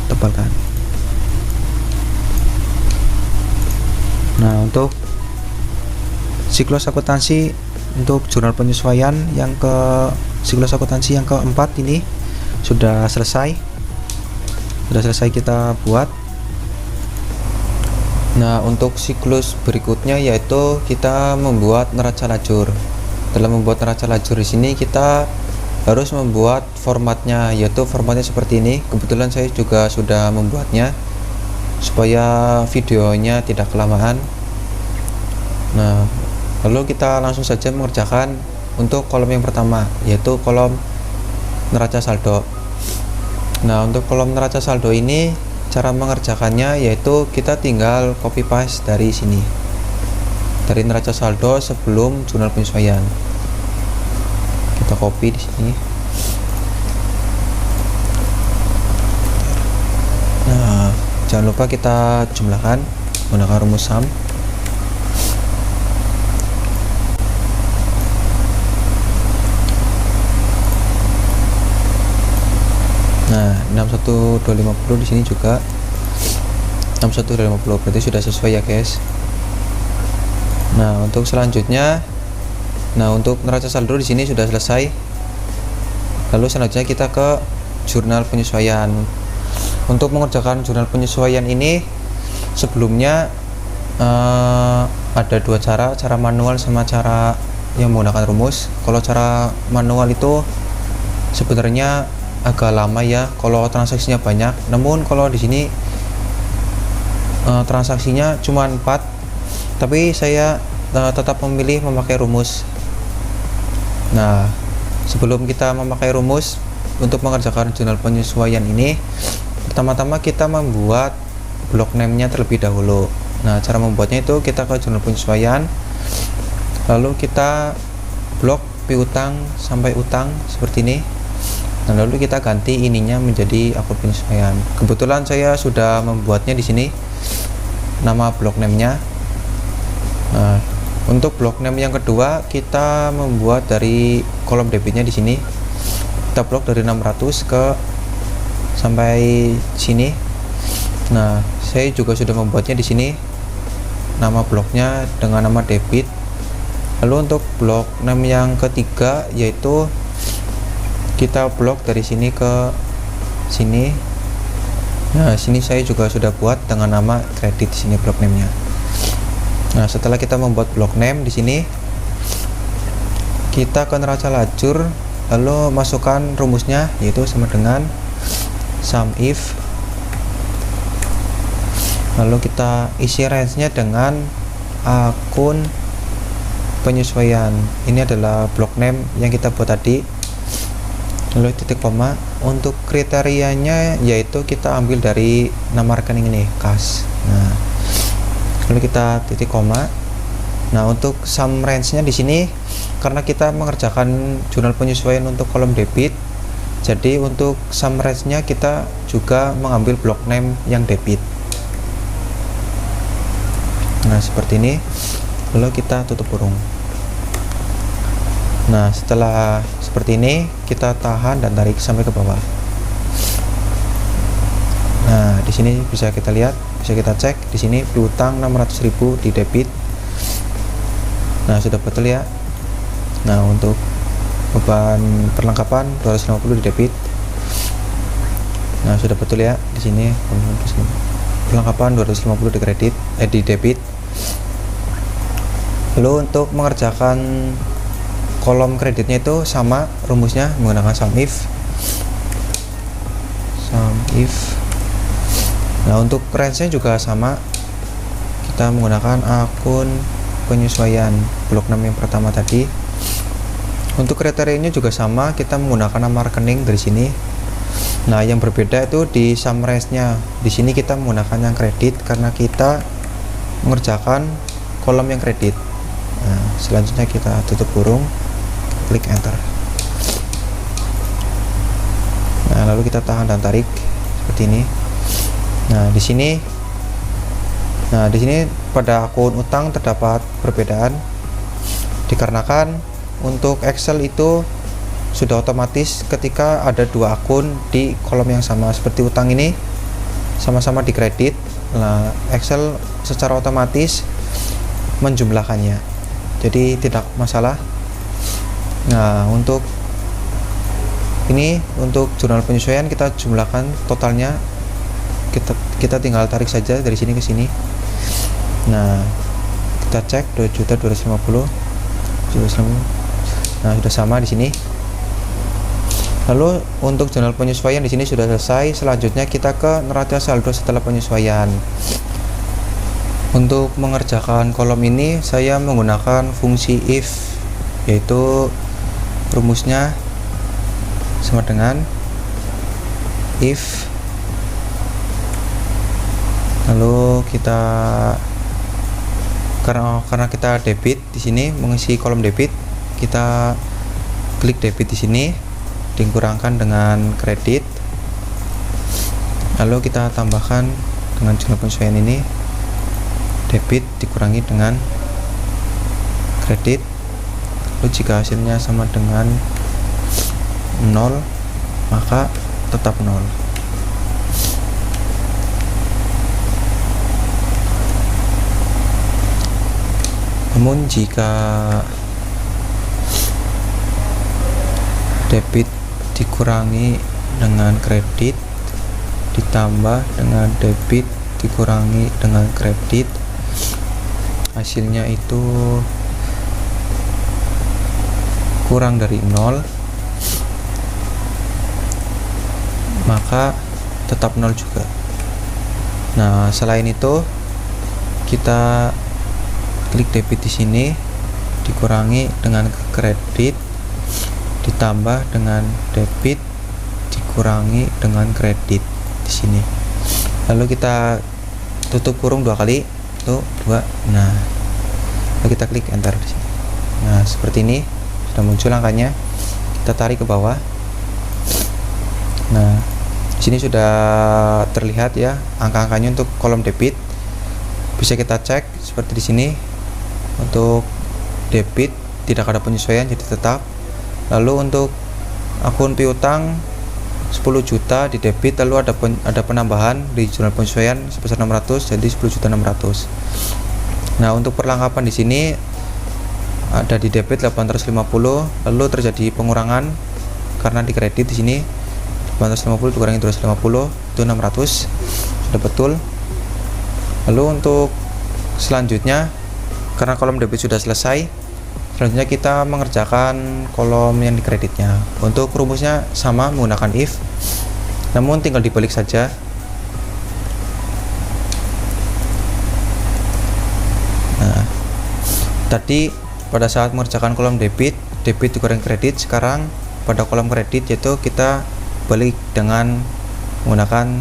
tebalkan. Nah, untuk siklus akuntansi untuk jurnal penyesuaian siklus akuntansi yang keempat ini sudah selesai. Sudah selesai kita buat. Nah, untuk siklus berikutnya yaitu kita membuat neraca lajur. Dalam membuat neraca lajur di sini kita harus membuat formatnya, yaitu formatnya seperti ini. Kebetulan saya juga sudah membuatnya supaya videonya tidak kelamaan. Nah, lalu kita langsung saja mengerjakan untuk kolom yang pertama, yaitu kolom neraca saldo. Nah, untuk kolom neraca saldo ini cara mengerjakannya yaitu kita tinggal copy paste dari sini, dari neraca saldo sebelum jurnal penyesuaian. Kita copy di sini. Nah, jangan lupa kita jumlahkan menggunakan rumus sum. Nah, 61250 di sini juga 61250, berarti sudah sesuai ya guys. Nah, untuk selanjutnya, untuk neraca saldo di sini sudah selesai. Lalu selanjutnya kita ke jurnal penyesuaian. Untuk mengerjakan jurnal penyesuaian ini sebelumnya ada dua cara manual sama cara yang menggunakan rumus. Kalau cara manual itu sebenarnya agak lama ya kalau transaksinya banyak. Namun kalau di sini transaksinya cuma 4, tapi saya tetap memilih memakai rumus. Nah, sebelum kita memakai rumus untuk mengerjakan jurnal penyesuaian ini, pertama-tama kita membuat block name-nya terlebih dahulu. Nah, cara membuatnya itu kita ke jurnal penyesuaian, lalu kita blok piutang sampai utang seperti ini. Nah, lalu kita ganti ininya menjadi akun penyesuaian. Kebetulan saya sudah membuatnya di sini nama block name-nya. Nah, untuk block name yang kedua kita membuat dari kolom debitnya di sini. Kita blok dari 600 ke sampai sini. Nah, saya juga sudah membuatnya di sini. Nama bloknya dengan nama debit. Lalu untuk block name yang ketiga yaitu kita blok dari sini ke sini. Nah, sini saya juga sudah buat dengan nama kredit di sini block name-nya. Nah, setelah kita membuat block name di sini, kita ke neraca lajur, lalu masukkan rumusnya, yaitu sama dengan sum if, lalu kita isi range-nya dengan akun penyesuaian. Ini adalah block name yang kita buat tadi, lalu titik koma. Untuk kriterianya yaitu kita ambil dari nama rekening ini, kas. Nah, lalu kita titik koma. Nah, untuk sum range-nya di sini karena kita mengerjakan jurnal penyesuaian untuk kolom debit, jadi untuk sum range-nya kita juga mengambil block name yang debit. Nah, seperti ini. Lalu kita tutup kurung. Nah, setelah seperti ini kita tahan dan tarik sampai ke bawah. Nah, di sini bisa kita lihat, bisa kita cek di sini piutang 600.000 di debit. Nah, sudah betul ya. Nah, untuk beban perlengkapan 250 di debit. Nah, sudah betul ya di sini perlengkapan 250 di kredit, di debit. Lalu untuk mengerjakan kolom kreditnya itu sama rumusnya menggunakan sum if. Nah, untuk range-nya juga sama, kita menggunakan akun penyesuaian block name yang pertama tadi. Untuk kriterianya juga sama, kita menggunakan nama rekening dari sini. Nah, yang berbeda itu di sum range-nya. Di sini kita menggunakan yang kredit karena kita mengerjakan kolom yang kredit. Nah, selanjutnya kita tutup kurung, klik enter. Nah, lalu kita tahan dan tarik seperti ini. Nah, di sini pada akun utang terdapat perbedaan dikarenakan untuk Excel itu sudah otomatis ketika ada dua akun di kolom yang sama. Seperti utang ini sama-sama di kredit. Nah, Excel secara otomatis menjumlahkannya, jadi tidak masalah. Nah, untuk ini, untuk jurnal penyesuaian kita jumlahkan totalnya, kita tinggal tarik saja dari sini ke sini. Nah, kita cek 2.250. Nah, sudah sama di sini. Lalu untuk jurnal penyesuaian di sini sudah selesai. Selanjutnya kita ke neraca saldo setelah penyesuaian. Untuk mengerjakan kolom ini saya menggunakan fungsi if, yaitu rumusnya sama dengan if, lalu kita karena kita debit di sini, mengisi kolom debit, kita klik debit di sini dikurangkan dengan kredit, lalu kita tambahkan dengan jurnal penyesuaian ini, debit dikurangi dengan kredit. Lalu jika hasilnya sama dengan 0, maka tetap 0. Namun jika debit dikurangi dengan kredit ditambah dengan debit dikurangi dengan kredit, hasilnya itu kurang dari 0, maka tetap 0 juga. Nah, selain itu kita klik debit di sini dikurangi dengan kredit ditambah dengan debit dikurangi dengan kredit di sini. Lalu kita tutup kurung 2 kali. 1, 2. Nah, lalu kita klik enter di sini. Nah, seperti ini sudah muncul angkanya. Kita tarik ke bawah. Nah, di sini sudah terlihat ya angka-angkanya untuk kolom debit. Bisa kita cek seperti di sini. Untuk debit tidak ada penyesuaian, jadi tetap. Lalu untuk akun piutang 10 juta di debit, lalu ada penambahan di jurnal penyesuaian sebesar 600, jadi 10.600.000. Nah, untuk perlengkapan di sini ada di debit 850, lalu terjadi pengurangan karena di kredit di sini 850 dikurangi 250 itu 600, sudah betul. Lalu untuk selanjutnya Karena kolom debit sudah selesai, selanjutnya kita mengerjakan kolom yang di kreditnya. Untuk rumusnya sama menggunakan if, namun tinggal dibalik saja. Nah, tadi pada saat mengerjakan kolom debit dikurangi kredit, sekarang pada kolom kredit yaitu kita balik dengan menggunakan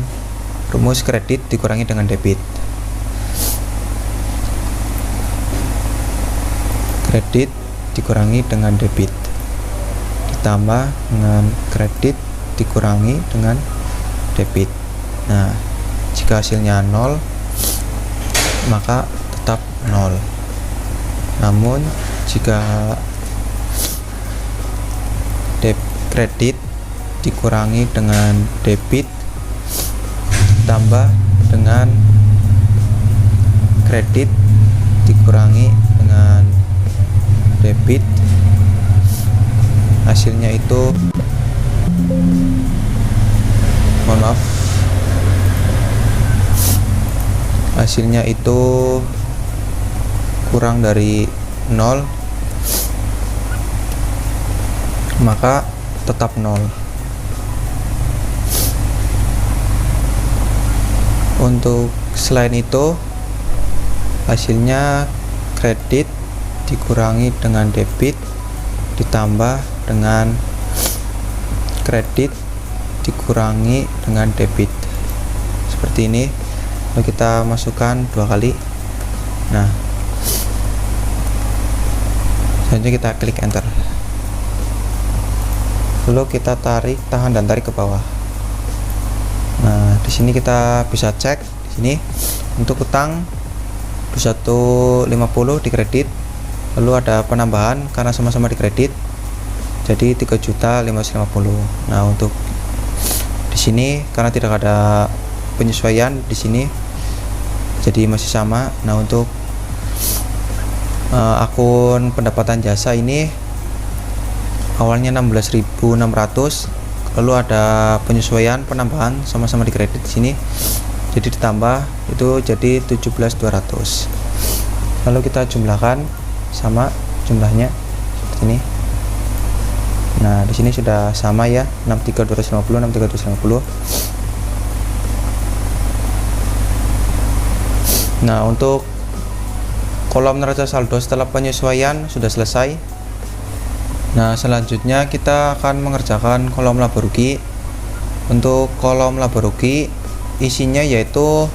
rumus kredit dikurangi dengan debit. Kredit dikurangi dengan debit ditambah dengan kredit dikurangi dengan debit. Nah, jika hasilnya 0 maka tetap 0. Namun jika kredit dikurangi dengan debit ditambah dengan kredit dikurangi dengan debit, hasilnya itu hasilnya itu kurang dari 0, maka tetap 0. Untuk selain itu, hasilnya kredit dikurangi dengan debit ditambah dengan kredit dikurangi dengan debit, seperti ini. Lalu kita masukkan 2 kali. Nah, selanjutnya kita klik enter, lalu kita tarik, tahan dan tarik ke bawah. Nah, di sini kita bisa cek di sini untuk utang 2150 di kredit, lalu ada penambahan karena sama-sama di kredit jadi 3.550.000. Nah, untuk di sini karena tidak ada penyesuaian di sini jadi masih sama. Nah, untuk akun pendapatan jasa ini awalnya 16.600, lalu ada penyesuaian penambahan sama-sama di kredit di sini jadi ditambah itu jadi 17.200. Lalu kita jumlahkan sama jumlahnya seperti ini. Nah, di sini sudah sama ya, 63.250, 63.250. Nah, untuk kolom neraca saldo setelah penyesuaian sudah selesai. Nah, selanjutnya kita akan mengerjakan kolom laba rugi. Untuk kolom laba rugi isinya yaitu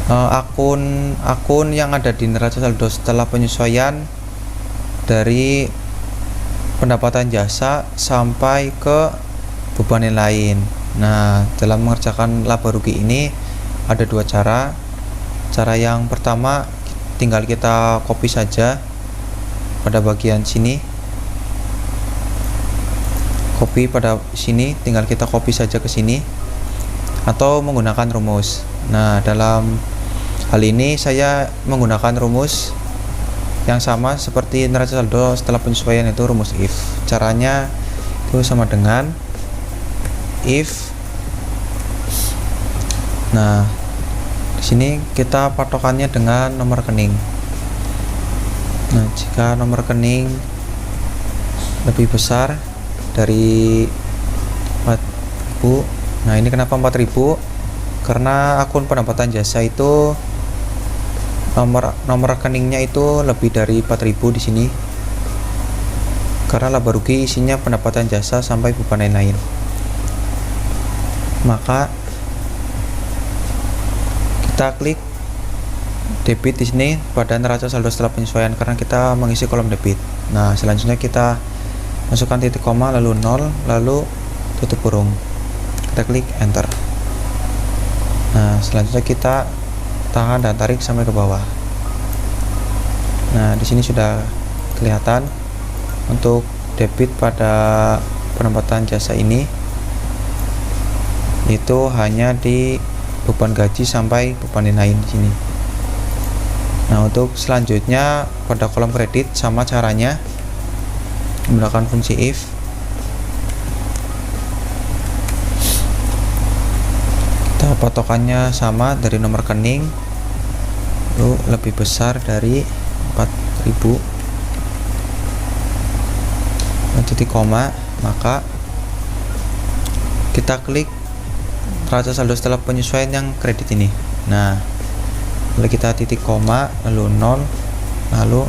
akun yang ada di neraca saldo setelah penyesuaian dari pendapatan jasa sampai ke beban yang lain. Nah, dalam mengerjakan laba rugi ini ada 2 cara. Cara yang pertama tinggal kita copy saja pada bagian sini. Copy pada sini, tinggal kita copy saja ke sini atau menggunakan rumus. Nah, dalam hal ini saya menggunakan rumus yang sama seperti neraca saldo setelah penyesuaian, itu rumus if. Caranya itu sama dengan if. Nah, di sini kita patokannya dengan nomor rekening. Nah, jika nomor rekening lebih besar dari 4.000. Nah, ini kenapa 4.000? Karena akun pendapatan jasa itu nomor rekeningnya itu lebih dari 4.000 di sini. Karena laba rugi isinya pendapatan jasa sampai beban lain-lain. Maka kita klik debit di sini pada neraca saldo setelah penyesuaian karena kita mengisi kolom debit. Nah, selanjutnya kita masukkan titik koma lalu 0 lalu tutup kurung. Kita klik enter. Nah, selanjutnya kita tahan dan tarik sampai ke bawah. Nah, di sini sudah kelihatan untuk debit pada pendapatan jasa ini itu hanya di beban gaji sampai beban lain di sini. Nah, untuk selanjutnya pada kolom kredit sama caranya menggunakan fungsi if. Kita patokannya sama dari nomor rekening itu lebih besar dari 4.000 titik koma, maka kita klik neraca saldo setelah penyesuaian yang kredit ini. Nah, lalu kita titik koma, lalu 0, lalu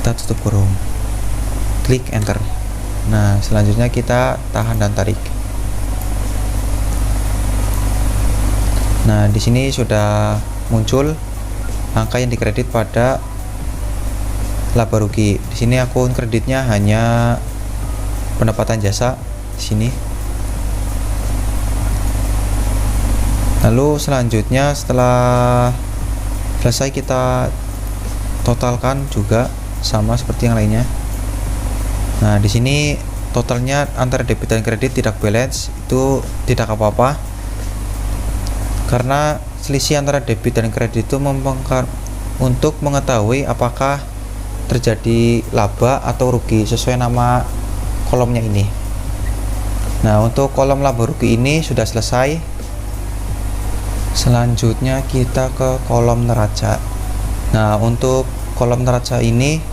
kita tutup kurung, klik enter. Nah, selanjutnya kita tahan dan tarik. Nah, di sini sudah muncul angka yang dikredit pada laba rugi. Di sini akun kreditnya hanya pendapatan jasa di sini. Lalu selanjutnya setelah selesai kita totalkan juga sama seperti yang lainnya. Nah, di sini totalnya antara debit dan kredit tidak balance, itu tidak apa-apa. Karena selisih antara debit dan kredit itu untuk mengetahui apakah terjadi laba atau rugi sesuai nama kolomnya ini. Nah, untuk kolom laba rugi ini sudah selesai. Selanjutnya kita ke kolom neraca. Nah, untuk kolom neraca ini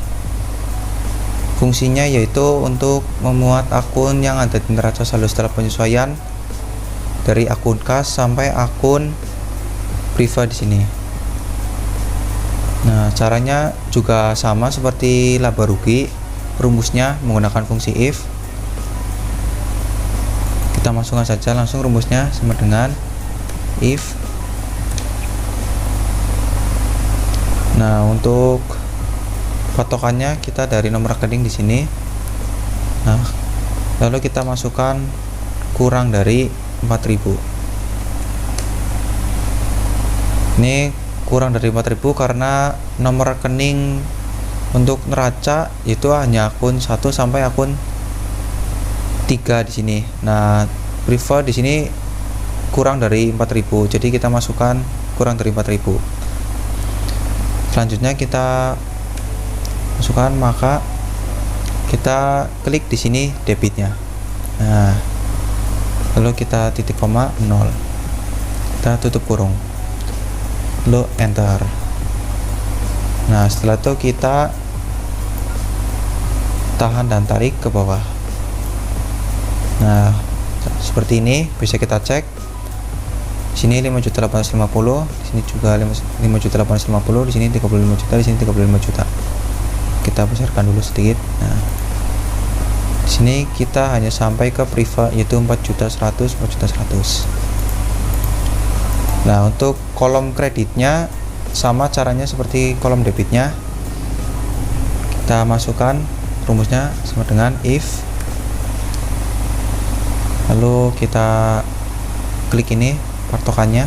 fungsinya yaitu untuk memuat akun yang ada di neraca saldo setelah penyesuaian dari akun kas sampai akun priva di sini. Nah, caranya juga sama seperti laba rugi. Rumusnya menggunakan fungsi if. Kita masukkan saja langsung rumusnya sama dengan if. Nah, untuk patokannya kita dari nomor rekening di sini. Nah, lalu kita masukkan kurang dari 4.000. Ini kurang dari 4.000 karena nomor rekening untuk neraca itu hanya akun 1 sampai akun 3 di sini. Nah, priva di sini kurang dari 4.000. Jadi kita masukkan kurang dari 4.000. Selanjutnya kita masukkan, maka kita klik di sini debitnya. Nah, lalu kita titik koma 0. Kita tutup kurung. Lalu enter. Nah, setelah itu kita tahan dan tarik ke bawah. Nah, seperti ini bisa kita cek. Di sini 5.850, di sini juga 5.850, di sini 35 juta, di sini 35 juta. Kita besarkan dulu sedikit. Nah, di sini kita hanya sampai ke priva yaitu 4.100, 4.100. Nah, untuk kolom kreditnya sama caranya seperti kolom debitnya. Kita masukkan rumusnya sama dengan if. Lalu kita klik ini patokannya.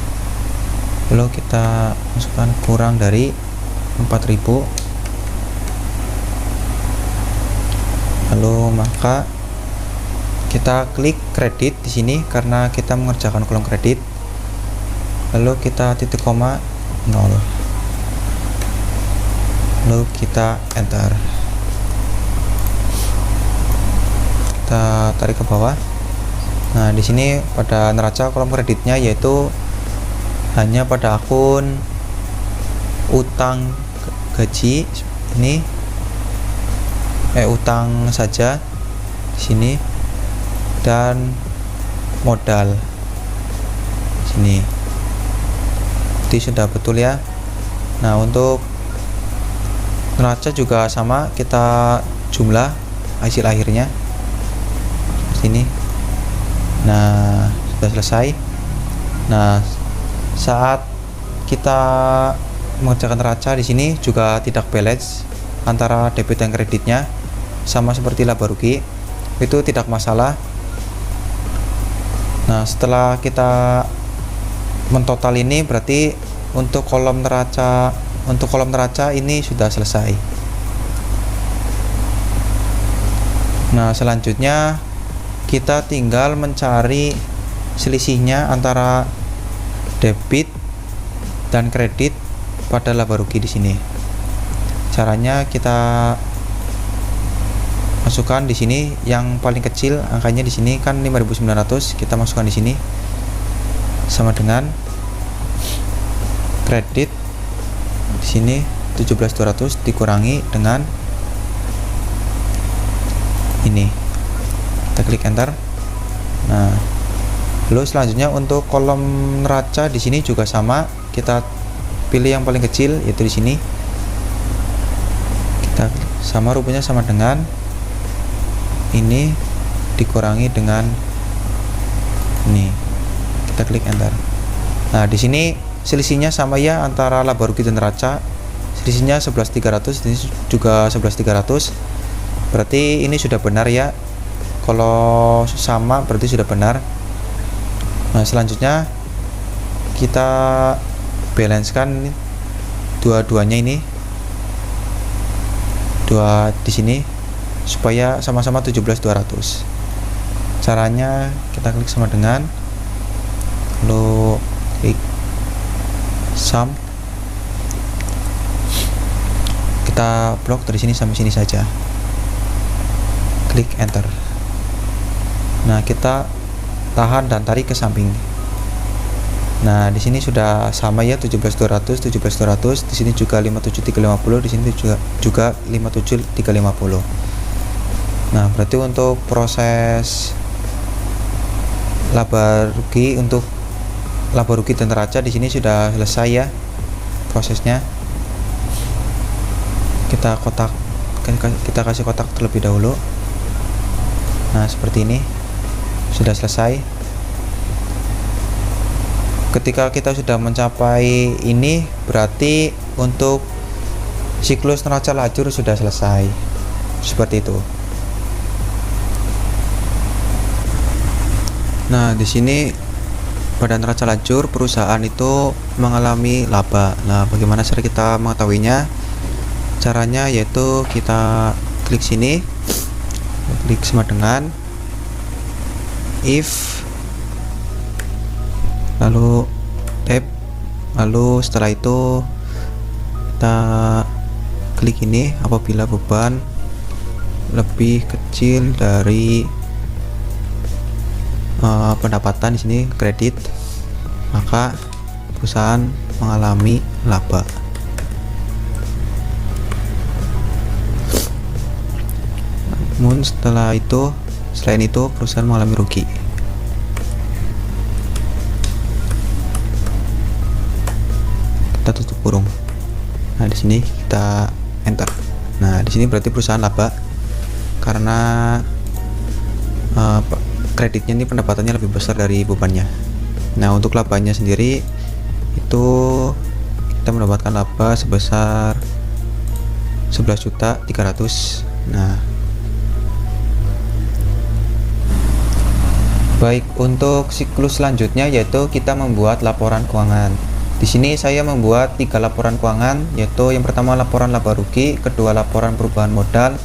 Lalu kita masukkan kurang dari 4.000. Lalu maka kita klik kredit di sini karena kita mengerjakan kolom kredit. Lalu kita titik koma 0. Lalu kita enter. Kita tarik ke bawah. Nah, di sini pada neraca kolom kreditnya yaitu hanya pada akun utang gaji ini, utang saja di sini, dan modal di sini. Jadi sudah betul ya. Nah, untuk neraca juga sama, kita jumlah hasil akhirnya sini. Nah, sudah selesai. Nah, saat kita mengerjakan neraca di sini juga tidak balance antara debit dan kreditnya, sama seperti laba rugi, itu tidak masalah. Nah, setelah kita mentotal ini berarti untuk kolom neraca ini sudah selesai. Nah, selanjutnya kita tinggal mencari selisihnya antara debit dan kredit pada laba rugi di sini. Caranya kita masukkan di sini yang paling kecil, angkanya di sini kan 5.900, kita masukkan di sini sama dengan kredit di sini 17.200 dikurangi dengan ini, kita klik enter. Nah, lalu selanjutnya untuk kolom neraca di sini juga sama, kita pilih yang paling kecil yaitu di sini. Kita sama, rupiahnya sama dengan ini dikurangi dengan ini, kita klik enter. Nah, di sini selisihnya sama ya antara laba rugi dan neraca, selisihnya 11.300, ini juga 11.300. Berarti ini sudah benar ya, kalau sama berarti sudah benar. Nah, selanjutnya kita balance kan dua-duanya ini, dua di sini supaya sama-sama 17.200. Caranya kita klik sama dengan, lalu klik sum, kita blok dari sini sampai sini saja, klik enter. Nah, kita tahan dan tarik ke samping. Nah, di sini sudah sama ya, 17.200, 17.200, di sini juga 57.350, di sini juga 57.350. Nah, berarti untuk proses laba rugi, untuk laba rugi dan neraca di sini sudah selesai ya prosesnya. Kita kasih kotak terlebih dahulu. Nah, seperti ini sudah selesai. Ketika kita sudah mencapai ini, berarti untuk siklus neraca lajur sudah selesai. Seperti itu. Nah, di sini pada neraca lajur perusahaan itu mengalami laba. Nah, bagaimana cara kita mengetahuinya? Caranya yaitu kita klik sini, klik sama dengan if, lalu tab, lalu setelah itu kita klik ini, apabila beban lebih kecil dari pendapatan, di sini kredit, maka perusahaan mengalami laba. Namun selain itu perusahaan mengalami rugi. Kita tutup kurung. Nah, di sini kita enter. Nah, di sini berarti perusahaan laba karena kreditnya ini pendapatannya lebih besar dari bebannya. Nah, untuk labanya sendiri itu kita mendapatkan laba sebesar 11.300. Nah, baik, untuk siklus selanjutnya yaitu kita membuat laporan keuangan. Di sini saya membuat 3 laporan keuangan, yaitu yang pertama laporan laba rugi, kedua laporan perubahan modal,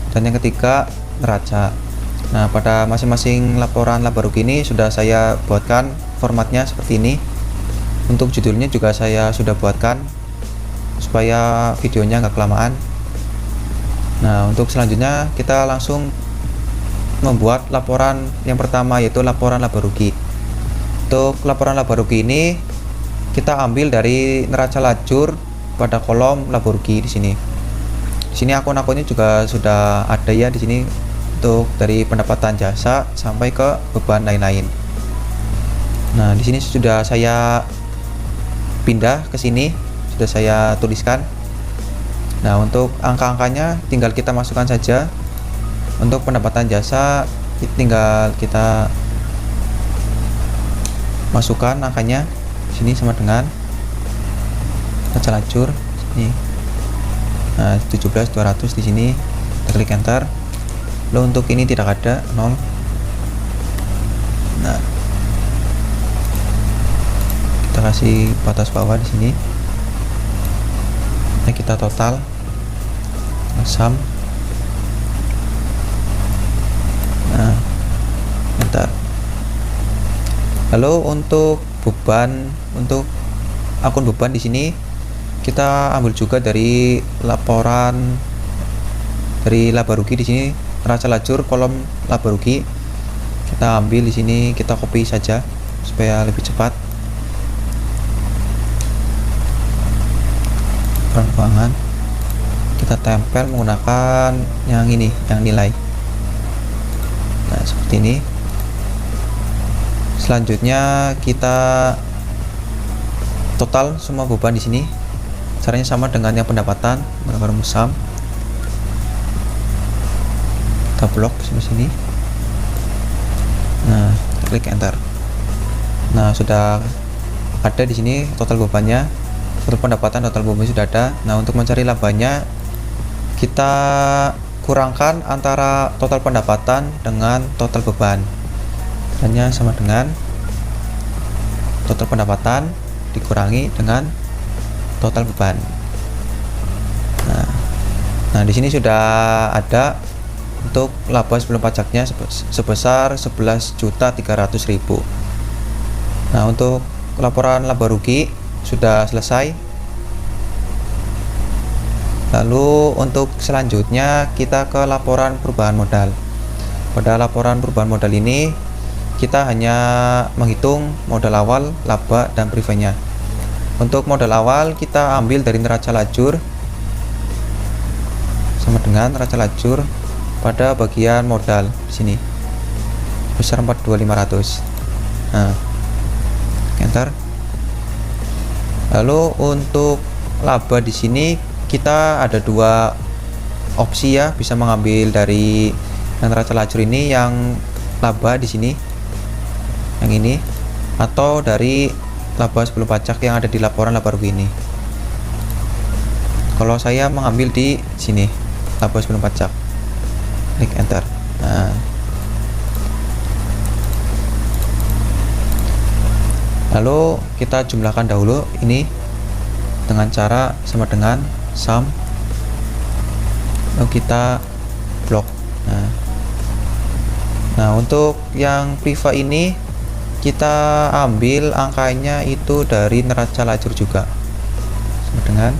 dan yang ketiga neraca. Nah, pada masing-masing laporan laba rugi ini sudah saya buatkan formatnya seperti ini. Untuk judulnya juga saya sudah buatkan supaya videonya nggak kelamaan. Nah, untuk selanjutnya kita langsung membuat laporan yang pertama, yaitu laporan laba rugi. Untuk laporan laba rugi ini kita ambil dari neraca lajur pada kolom laba rugi di sini. Di sini akun-akunnya juga sudah ada ya di sini, untuk dari pendapatan jasa sampai ke beban lain-lain. Nah, di sini sudah saya pindah ke sini, sudah saya tuliskan. Nah, untuk angka-angkanya tinggal kita masukkan saja. Untuk pendapatan jasa tinggal kita masukkan angkanya. Di sini sama dengan neraca lajur ini. Nah, 17.200 di sini, kita klik enter. Lalu untuk ini tidak ada, 0. Nah, kita kasih batas bawah di sini. Nah, kita total sum. Nah, enter. Lalu untuk beban, untuk akun beban di sini kita ambil juga dari laporan dari laba rugi. Di sini neraca lajur kolom laba rugi kita ambil di sini, kita copy saja supaya lebih cepat. Laporan keuangan. kita tempel menggunakan yang ini, yang nilai. Nah, seperti ini. Selanjutnya kita total semua beban di sini. Caranya sama dengan yang pendapatan, menggunakan rumus sum. Kita blok sampai sini. Nah, klik enter. Nah, sudah ada di sini total bebannya, total pendapatan, total beban sudah ada. Nah, untuk mencari labanya kita kurangkan antara total pendapatan dengan total beban. Caranya sama dengan total pendapatan dikurangi dengan total beban. Nah, di sini sudah ada untuk laba sebelum pajaknya sebesar 11.300.000. Nah, untuk laporan laba rugi sudah selesai. Lalu untuk selanjutnya kita ke laporan perubahan modal. Pada laporan perubahan modal ini kita hanya menghitung modal awal, laba, dan previewnya. Untuk modal awal kita ambil dari neraca lajur sama dengan neraca lajur pada bagian modal di sini besar 42.500. Nah, enter. Lalu untuk laba di sini kita ada dua opsi ya, bisa mengambil dari neraca lajur ini yang laba di sini, yang ini, atau dari laba sebelum pajak yang ada di laporan laba rugi ini. Kalau saya mengambil di sini laba sebelum pajak, klik enter. Nah, lalu kita jumlahkan dahulu ini dengan cara sama dengan sum, lalu kita blok. Nah, untuk yang priva ini kita ambil angkanya itu dari neraca lajur juga sama dengan.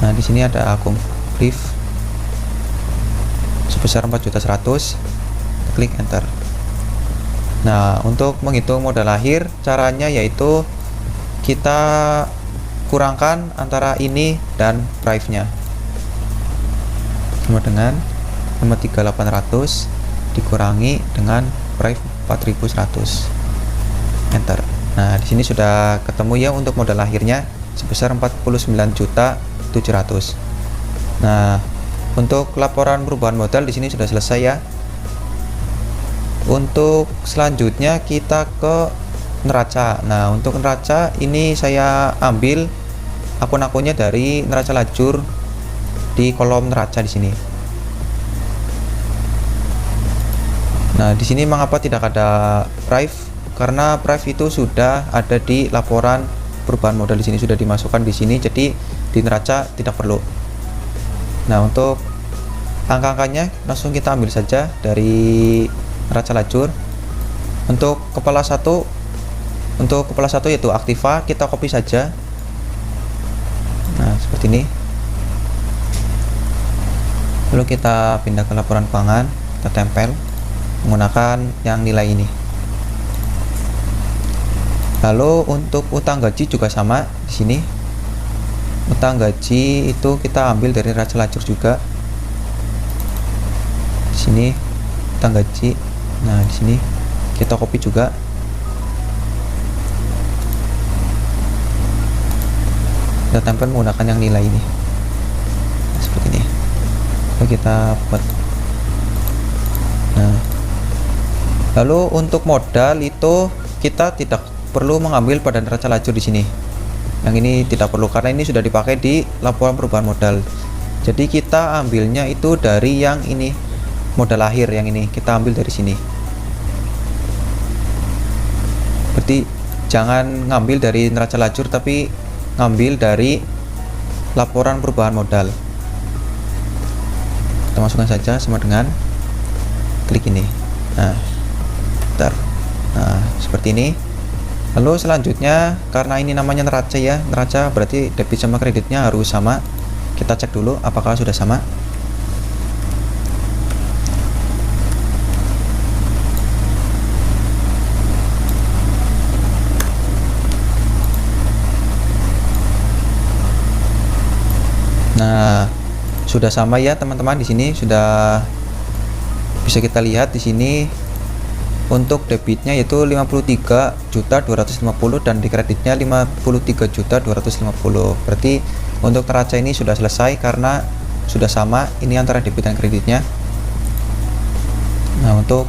Nah, di sini ada akum priv sebesar 4.100.000, klik enter. Nah, untuk menghitung modal akhir caranya yaitu kita kurangkan antara ini dan prive-nya sama dengan 53.800 dikurangi dengan prive 4.100, enter. Nah, di sini sudah ketemu ya untuk modal akhirnya sebesar 49.700.000. Nah, untuk laporan perubahan modal di sini sudah selesai ya. Untuk selanjutnya kita ke neraca. Nah, untuk neraca ini saya ambil akun-akunnya dari neraca lajur di kolom neraca di sini. Nah, di sini mengapa tidak ada prive? Karena prive itu sudah ada di laporan perubahan modal, di sini sudah dimasukkan di sini, jadi di neraca tidak perlu. Nah, untuk angka-angkanya langsung kita ambil saja dari neraca lajur. Untuk kepala satu yaitu aktiva, kita copy saja. Nah, seperti ini. Lalu kita pindah ke laporan keuangan, kita tempel menggunakan yang nilai ini. Lalu untuk utang gaji juga sama di sini. Utang gaji itu kita ambil dari neraca lajur juga. Di sini utang gaji. Nah, di sini kita copy juga. Kita tempel menggunakan yang nilai ini. Nah, seperti ini. Lalu kita buat. Nah, lalu untuk modal itu kita tidak perlu mengambil pada neraca lajur di sini. Yang ini tidak perlu karena ini sudah dipakai di laporan perubahan modal. Jadi kita ambilnya itu dari yang ini, modal akhir yang ini kita ambil dari sini. Berarti jangan ngambil dari neraca lajur tapi ngambil dari laporan perubahan modal. Kita masukkan saja sama dengan klik ini. Nah, seperti ini. Lalu selanjutnya karena ini namanya neraca ya, neraca berarti debit sama kreditnya harus sama. Kita cek dulu apakah sudah sama. sudah sama ya teman-teman. Di sini sudah bisa kita lihat di sini untuk debitnya yaitu 53.250 dan di kreditnya 53.250. Berarti untuk neraca ini sudah selesai karena sudah sama ini antara debit dan kreditnya. Nah, untuk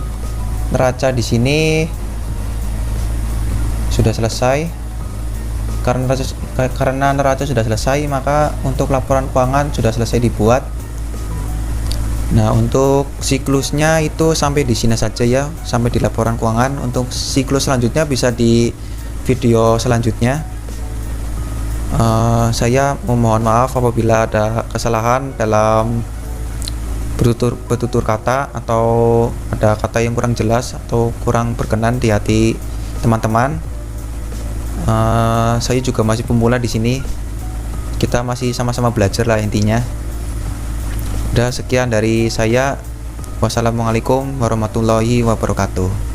neraca di sini sudah selesai. Karena neraca sudah selesai, maka untuk laporan keuangan sudah selesai dibuat. Nah, untuk siklusnya itu sampai di sini saja ya, sampai di laporan keuangan. Untuk siklus selanjutnya bisa di video selanjutnya. Saya memohon maaf apabila ada kesalahan dalam bertutur kata atau ada kata yang kurang jelas atau kurang berkenan di hati teman-teman. Saya juga masih pemula di sini. Kita masih sama-sama belajar lah intinya. Udah sekian dari saya. Wassalamualaikum warahmatullahi wabarakatuh.